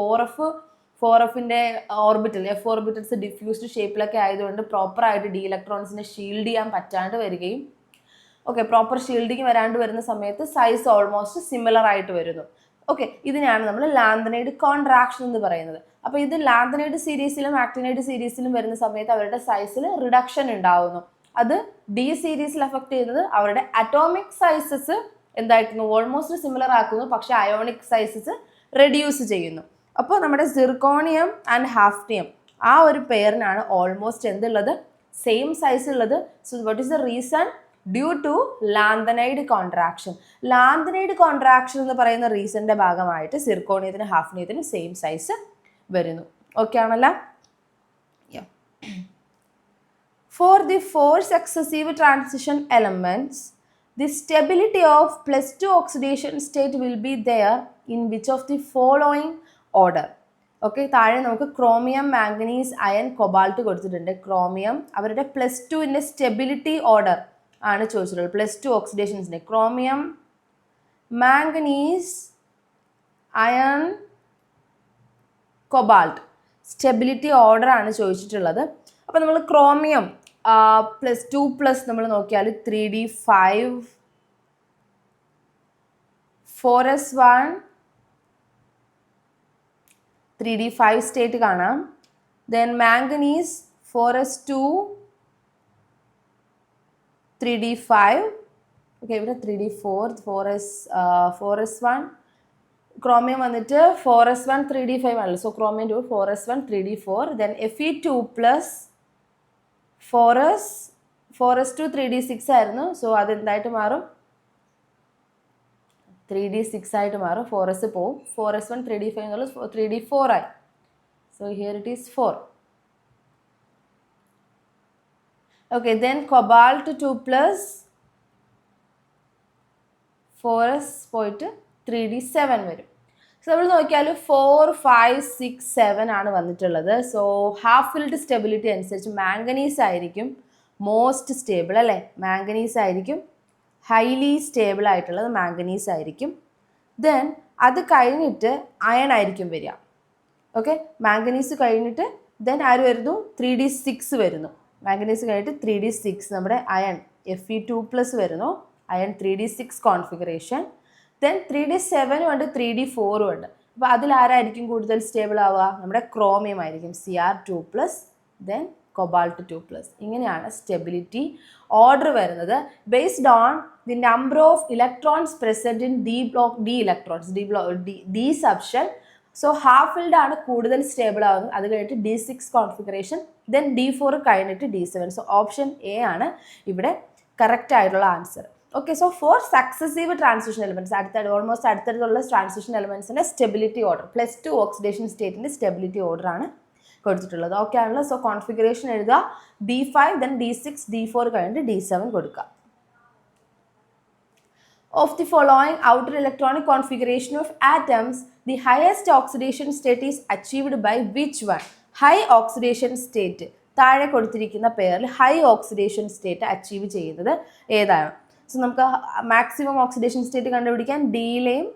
4Fൻ്റെ ഓർബിറ്റൽ, F ഓർബിറ്റൽസ് ഡിഫ്യൂസ്ഡ് ഷേപ്പിലൊക്കെ ആയതുകൊണ്ട് പ്രോപ്പറായിട്ട് ഡി ഇലക്ട്രോൺസിനെ ഷീൽഡ് ചെയ്യാൻ പറ്റാണ്ട് വരികയും, ഓക്കെ, പ്രോപ്പർ ഷീൽഡിങ് വരാണ്ട് വരുന്ന സമയത്ത് സൈസ് ഓൾമോസ്റ്റ് സിമിലർ ആയിട്ട് വരുന്നു. ഓക്കെ, ഇതിനെയാണ് നമ്മൾ ലാന്തനൈഡ് കോൺട്രാക്ഷൻ എന്ന് പറയുന്നത്. അപ്പോൾ ഇത് ലാന്തനൈഡ് സീരീസിലും ആക്ടിനൈഡ് സീരീസിലും വരുന്ന സമയത്ത് അവരുടെ സൈസിൽ റിഡക്ഷൻ ഉണ്ടാവുന്നു. അത് ഡി സീരീസിൽ എഫക്ട് ചെയ്യുന്നത് അവരുടെ അറ്റോമിക് സൈസസ് എന്തായിരുന്നു? ഓൾമോസ്റ്റ് സിമിലർ ആക്കുന്നു, പക്ഷേ അയോണിക് സൈസസ് റെഡ്യൂസ് ചെയ്യുന്നു. അപ്പോൾ നമ്മുടെ സിർക്കോണിയം ആൻഡ് ഹാഫ്നിയം ആ ഒരു പെയറിനാണ് ഓൾമോസ്റ്റ് എന്തുള്ളത്? സെയിം സൈസ് ഉള്ളത്. So what is the reason? Due to lanthanide contraction. Lanthanide contraction എന്ന് പറയുന്ന റീസണിൻ്റെ ഭാഗമായിട്ട് സിർക്കോണിയത്തിനും ഹാഫ്നിയത്തിനും സെയിം സൈസ് വരുന്നു. ഓക്കെ ആണല്ലോ? For the 4 successive transition elements, the stability of +2 oxidation state will be there in which of the following order? Okay, താഴെ നമുക്ക് ക്രോമിയം, മാംഗനീസ്, അയൺ, കൊബാൾട്ട് കൊടുത്തിട്ടുണ്ട്. ക്രോമിയം അവരുടെ +2ൻ്റെ സ്റ്റെബിലിറ്റി ഓർഡർ ആണ് ചോദിച്ചിട്ടുള്ളത്. +2 ഓക്സിഡേഷൻസിൻ്റെ chromium, manganese, iron, cobalt stability order ആണ് ചോദിച്ചിട്ടുള്ളത്. അപ്പോൾ നമ്മൾ ക്രോമിയം +2+ നമ്മൾ നോക്കിയാൽ 3d5, 4s1 3d5 സ്റ്റേറ്റ് കാണാം. Then manganese 4s2 3d5. Okay, ഇവിടെ 3d4, 4s1. ക്രോമിയം വന്നിട്ട് 4s1 3d5 ആണല്ലോ. So chromium 2 4s1 3d4. Then Fe2+ 4s2 3d6 ആയിരുന്നു. സോ അതെന്തായിട്ട് മാറും? 3d6 ആയിട്ട് മാറും. 4s പോവും. 4s1 3d5 എന്നുള്ളത് 3d4 ആയി. So here it is 4. Okay, then cobalt 2+ 4s പോയിട്ട് 3d7 വരും. സോ നമ്മൾ നോക്കിയാൽ 4, 5, 6, 7 ആണ് വന്നിട്ടുള്ളത്. സോ ഹാഫ് ഫിൽഡ് സ്റ്റെബിലിറ്റി അനുസരിച്ച് മാംഗനീസ് ആയിരിക്കും മോസ്റ്റ് സ്റ്റേബിൾ അല്ലേ? മാംഗനീസ് ആയിരിക്കും ഹൈലി സ്റ്റേബിൾ ആയിട്ടുള്ളത്, മാംഗനീസ് ആയിരിക്കും. ദെൻ അത് കഴിഞ്ഞിട്ട് അയൺ ആയിരിക്കും വരിക. ഓക്കെ, മാംഗനീസ് കഴിഞ്ഞിട്ട് ദെൻ ആര് വരുന്നു? 3d6 വരുന്നു. മാംഗനീസ് കഴിഞ്ഞിട്ട് 3d6 നമ്മുടെ അയൺ Fe2+ വരുന്നു. Iron 3d6 configuration. Then 3D7 ഉണ്ട് 3D4 ഉണ്ട്. അപ്പോൾ അതിലാരായിരിക്കും കൂടുതൽ സ്റ്റേബിൾ ആവുക? നമ്മുടെ ക്രോമിയം ആയിരിക്കും. Cr2+, then cobalt 2+. ഇങ്ങനെയാണ് സ്റ്റെബിലിറ്റി ഓർഡർ വരുന്നത് based on the number of electrons present in D electrons D subshell. So half filled ആണ് കൂടുതൽ സ്റ്റേബിൾ ആവുന്നത്. അത് കഴിഞ്ഞിട്ട് D6 കോൺഫിഗറേഷൻ, ദെൻ D4 കഴിഞ്ഞിട്ട് D7. സോ ഓപ്ഷൻ എ ആണ് ഇവിടെ കറക്റ്റ് ആയിട്ടുള്ള answer. Okay, so 4 successive transition elements almost അടുത്തടുത്തുള്ള ട്രാൻസിഷൻ എലിമെന്റ്സിന്റെ സ്റ്റെബിലിറ്റി ഓർഡർ +2 ഓക്സിഡേഷൻ സ്റ്റേറ്റിന്റെ സ്റ്റെബിലിറ്റി ഓർഡർ ആണ് കൊടുത്തിട്ടുള്ളത്. ഓക്കെ ആണല്ലോ. സോ കോൺഫിഗറേഷൻ എഴുതുക D5, ദെൻ D6, D4 കഴിഞ്ഞിട്ട് D7 കൊടുക്കുക. Of the following outer electronic configuration of atoms, the highest oxidation state is achieved by which one? High oxidation state, താഴെ കൊടുത്തിരിക്കുന്ന പേരിൽ ഹൈ ഓക്സിഡേഷൻ സ്റ്റേറ്റ് അച്ചീവ് ചെയ്യുന്നത് ഏതാണ്? So നമുക്ക് maximum oxidation state കണ്ടുപിടിക്കാൻ ഡിയിലെയും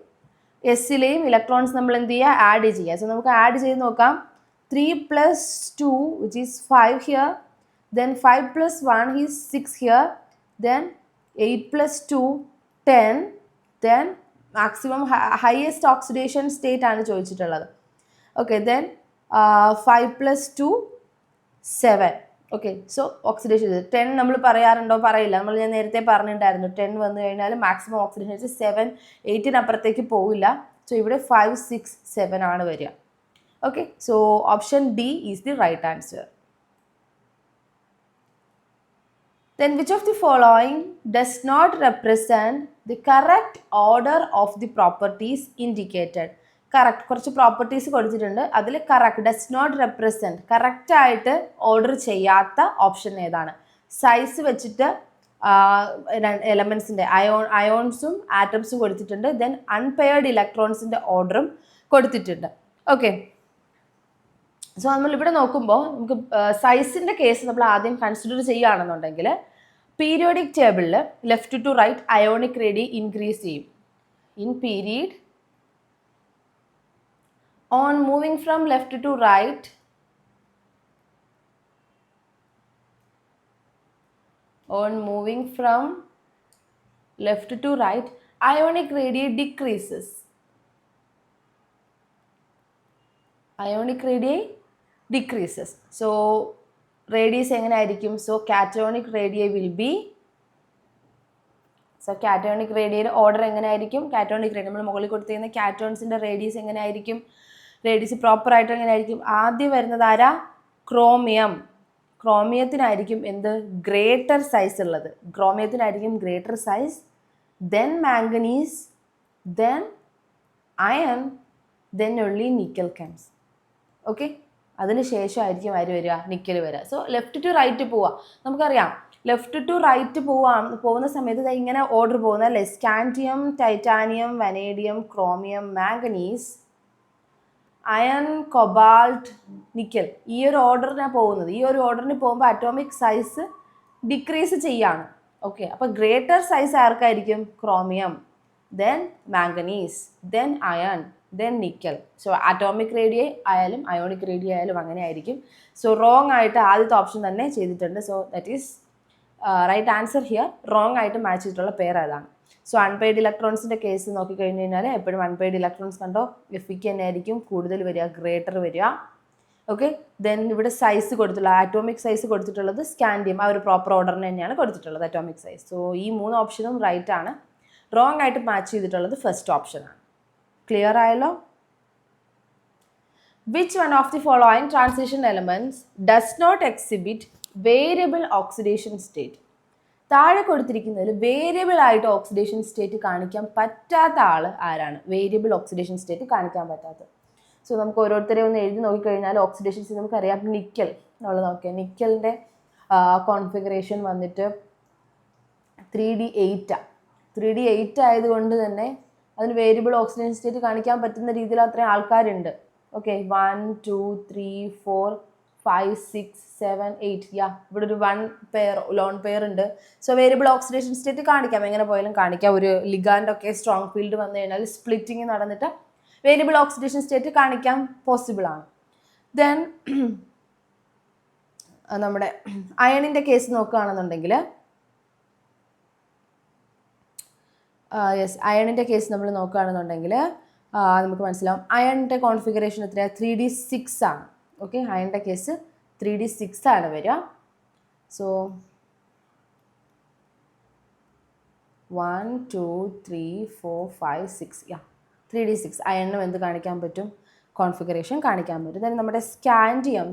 എസ്സിലെയും electrons നമ്മൾ എന്ത് ചെയ്യുക? ആഡ് ചെയ്യുക. സോ നമുക്ക് ആഡ് ചെയ്ത് നോക്കാം. 3 + 2 which is 5 here, then 5 + 1 is 6 here, then 8 + 2 10, then maximum highest oxidation state ആണ് ചോദിച്ചിട്ടുള്ളത്. Okay, then 5 + 2 7. Okay, so oxidation 10 നമ്മൾ പറയാറുണ്ടോ? പറയില്ല. ഞാൻ നേരത്തെ പറഞ്ഞിട്ടുണ്ടായിരുന്നു 10 വന്നു കഴിഞ്ഞാൽ മാക്സിമം ഓക്സിഡേഷൻ 7, 8-നപ്പുറത്തേക്ക് പോവില്ല. സോ ഇവിടെ 5, 6, 7 ആണ് വരിക. Okay, so option D is the right answer. Then which of the following does not represent the correct order of the properties indicated? Correct കുറച്ച് പ്രോപ്പർട്ടീസ് കൊടുത്തിട്ടുണ്ട്. അതിൽ correct does not represent correct ആയിട്ട് order ചെയ്യാത്ത option ഏതാണ്? Size വെച്ചിട്ട് എലമെൻസിൻ്റെ അയോൺസും ആറ്റംസും കൊടുത്തിട്ടുണ്ട്. Then unpaired ഇലക്ട്രോൺസിൻ്റെ ഓർഡറും കൊടുത്തിട്ടുണ്ട്. ഓക്കെ, സോ നമ്മളിവിടെ നോക്കുമ്പോൾ നമുക്ക് സൈസിൻ്റെ കേസ് നമ്മൾ ആദ്യം കൺസിഡർ ചെയ്യുകയാണെന്നുണ്ടെങ്കിൽ പീരിയോഡിക് ടേബിളിൽ left to right ionic radii increase ചെയ്യും. In period on moving from left to right, ionic radii decreases. So radius എങ്ങനെ ആയിരിക്കും? So cationic radii will be, so cationic റേഡിയയുടെ ഓർഡർ എങ്ങനെ ആയിരിക്കും? കാറ്റോണിക് റേഡിയ നമ്മൾ മുകളിൽ കൊടുത്തിരിക്കുന്ന കാറ്റോൺസിൻ്റെ റേഡിയസ് എങ്ങനെ ആയിരിക്കും? റേഡിയസ് പ്രോപ്പറായിട്ട് എങ്ങനെ ആയിരിക്കും? ആദ്യം വരുന്നത് ആരാ? ക്രോമിയത്തിനായിരിക്കും എന്ത്? ഗ്രേറ്റർ സൈസ് ഉള്ളത്. ക്രോമിയത്തിനായിരിക്കും greater size, then manganese, then iron, then only nickel comes. Okay, അതിന് ശേഷമായിരിക്കും ആര് വരിക? നിക്കൽ വരിക. സോ ലെഫ്റ്റ് ടു റൈറ്റ് പോവുക. നമുക്കറിയാം ലെഫ്റ്റ് ടു റൈറ്റ് പോകുന്ന സമയത്ത് ഇങ്ങനെ ഓർഡർ പോകുന്നത് അല്ലേ? Scandium, titanium, vanadium, chromium, manganese, iron, cobalt, nickel. ഈ ഒരു ഓർഡറിനാണ് പോകുന്നത്. ഈ ഒരു ഓർഡറിന് പോകുമ്പോൾ അറ്റോമിക് സൈസ് ഡിക്രീസ് ചെയ്യാണ്. ഓക്കെ, അപ്പോൾ ഗ്രേറ്റർ സൈസ് ആർക്കായിരിക്കും? Chromium, then manganese, then iron, then nickel. So atomic radii ആയാലും അയോണിക് റേഡിയ ആയാലും അങ്ങനെ ആയിരിക്കും. സോ റോങ് ആയിട്ട് ആദ്യത്തെ ഓപ്ഷൻ തന്നെ ചെയ്തിട്ടുണ്ട്. So that is right answer here. Wrong ആയിട്ട് മാച്ച് ചെയ്തിട്ടുള്ള പേര് അതാണ്. സോ അൺപെയ്ഡ് ഇലക്ട്രോൺസിൻ്റെ കേസ് നോക്കിക്കഴിഞ്ഞ് കഴിഞ്ഞാൽ എപ്പോഴും അൺപെയ്ഡ് ഇലക്ട്രോൺസ് കണ്ടോ എഫിക്ക് തന്നെ ആയിരിക്കും കൂടുതൽ വരിക, ഗ്രേറ്റർ വരിക. ഓക്കെ, ദെൻ ഇവിടെ സൈസ് കൊടുത്തിട്ടുള്ള ആറ്റോമിക് സൈസ് കൊടുത്തിട്ടുള്ളത് സ്കാൻഡിയം, ആ ഒരു പ്രോപ്പർ ഓർഡറിന് തന്നെയാണ് കൊടുത്തിട്ടുള്ളത് അറ്റോമിക് സൈസ്. സോ ഈ 3 ഓപ്ഷനും റൈറ്റ് ആണ്. റോങ് ആയിട്ട് മാച്ച് ചെയ്തിട്ടുള്ളത് ഫസ്റ്റ് ഓപ്ഷനാണ്. ക്ലിയർ ആയല്ലോ? Which one of the following transition elements does not exhibit variable oxidation state? താഴെ കൊടുത്തിരിക്കുന്നതിൽ വേരിയബിൾ ആയിട്ട് ഓക്സിഡേഷൻ സ്റ്റേറ്റ് കാണിക്കാൻ പറ്റാത്ത ആൾ ആരാണ്? വേരിയബിൾ ഓക്സിഡേഷൻ സ്റ്റേറ്റ് കാണിക്കാൻ പറ്റാത്തത്. സോ നമുക്ക് ഓരോരുത്തരെ ഒന്ന് എഴുതി നോക്കിക്കഴിഞ്ഞാൽ ഓക്സിഡേഷൻ സ്റ്റേറ്റ് നമുക്കറിയാം. നിക്കൽ എന്നുള്ളത് നോക്കിയാൽ നിക്കലിൻ്റെ കോൺഫിഗറേഷൻ വന്നിട്ട് 3D8 3D8 ആയതുകൊണ്ട് തന്നെ അതിന് വേരിയബിൾ ഓക്സിഡേഷൻ സ്റ്റേറ്റ് കാണിക്കാൻ പറ്റുന്ന രീതിയിൽ അത്രയും ആൾക്കാരുണ്ട്. ഓക്കെ, 1 2 3 4 5 6 7 8 ഇവിടെ ഒരു 1 പെയർ ലോൺ പെയർ ഉണ്ട്. സോ വേരിയബിൾ ഓക്സിഡേഷൻ സ്റ്റേറ്റ് കാണിക്കാം, എങ്ങനെ പോയാലും കാണിക്കാം. ഒരു ലിഗാൻഡൊക്കെ സ്ട്രോങ് ഫീൽഡ് വന്നു കഴിഞ്ഞാൽ സ്പ്ലിറ്റിങ് നടന്നിട്ട് വേരിയബിൾ ഓക്സിഡേഷൻ സ്റ്റേറ്റ് കാണിക്കാൻ പോസിബിൾ ആണ്. ദെൻ നമ്മുടെ അയണിൻ്റെ കേസ് നോക്കുകയാണെന്നുണ്ടെങ്കിൽ യെസ്, അയണിൻ്റെ കേസ് നമ്മൾ നോക്കുകയാണെന്നുണ്ടെങ്കിൽ നമുക്ക് മനസ്സിലാവും അയണിൻ്റെ കോൺഫിഗറേഷൻ എത്രയാണ്? 3D6 ആണ്. ഓക്കെ, അയണിൻ്റെ കേസ് 3D6 ആണ് വരിക. സോ 1 2 3 4 5 6 3D6 അയണിനും എന്ത് കാണിക്കാൻ പറ്റും? കോൺഫിഗറേഷൻ കാണിക്കാൻ പറ്റും. then നമ്മുടെ സ്കാൻഡിയം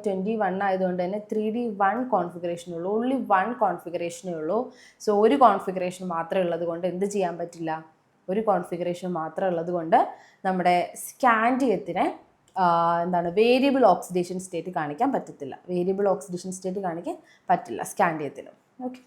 21 ആയതുകൊണ്ട് തന്നെ 3D1 കോൺഫിഗറേഷനേ ഉള്ളൂ. ഓൺലി 1 കോൺഫിഗറേഷനേ ഉള്ളൂ. സോ ഒരു കോൺഫിഗറേഷൻ മാത്രമേ ഉള്ളത് കൊണ്ട് എന്ത് ചെയ്യാൻ പറ്റില്ല? ഒരു കോൺഫിഗറേഷൻ മാത്രം ഉള്ളത് കൊണ്ട് നമ്മുടെ സ്കാൻഡിയത്തിന് എന്താണ് വേരിയബിൾ ഓക്സിഡേഷൻ സ്റ്റേറ്റ് കാണിക്കാൻ പറ്റത്തില്ല. വേരിയബിൾ ഓക്സിഡേഷൻ സ്റ്റേറ്റ് കാണിക്കാൻ പറ്റില്ല സ്കാൻഡിയത്തിന്. ഓക്കെ.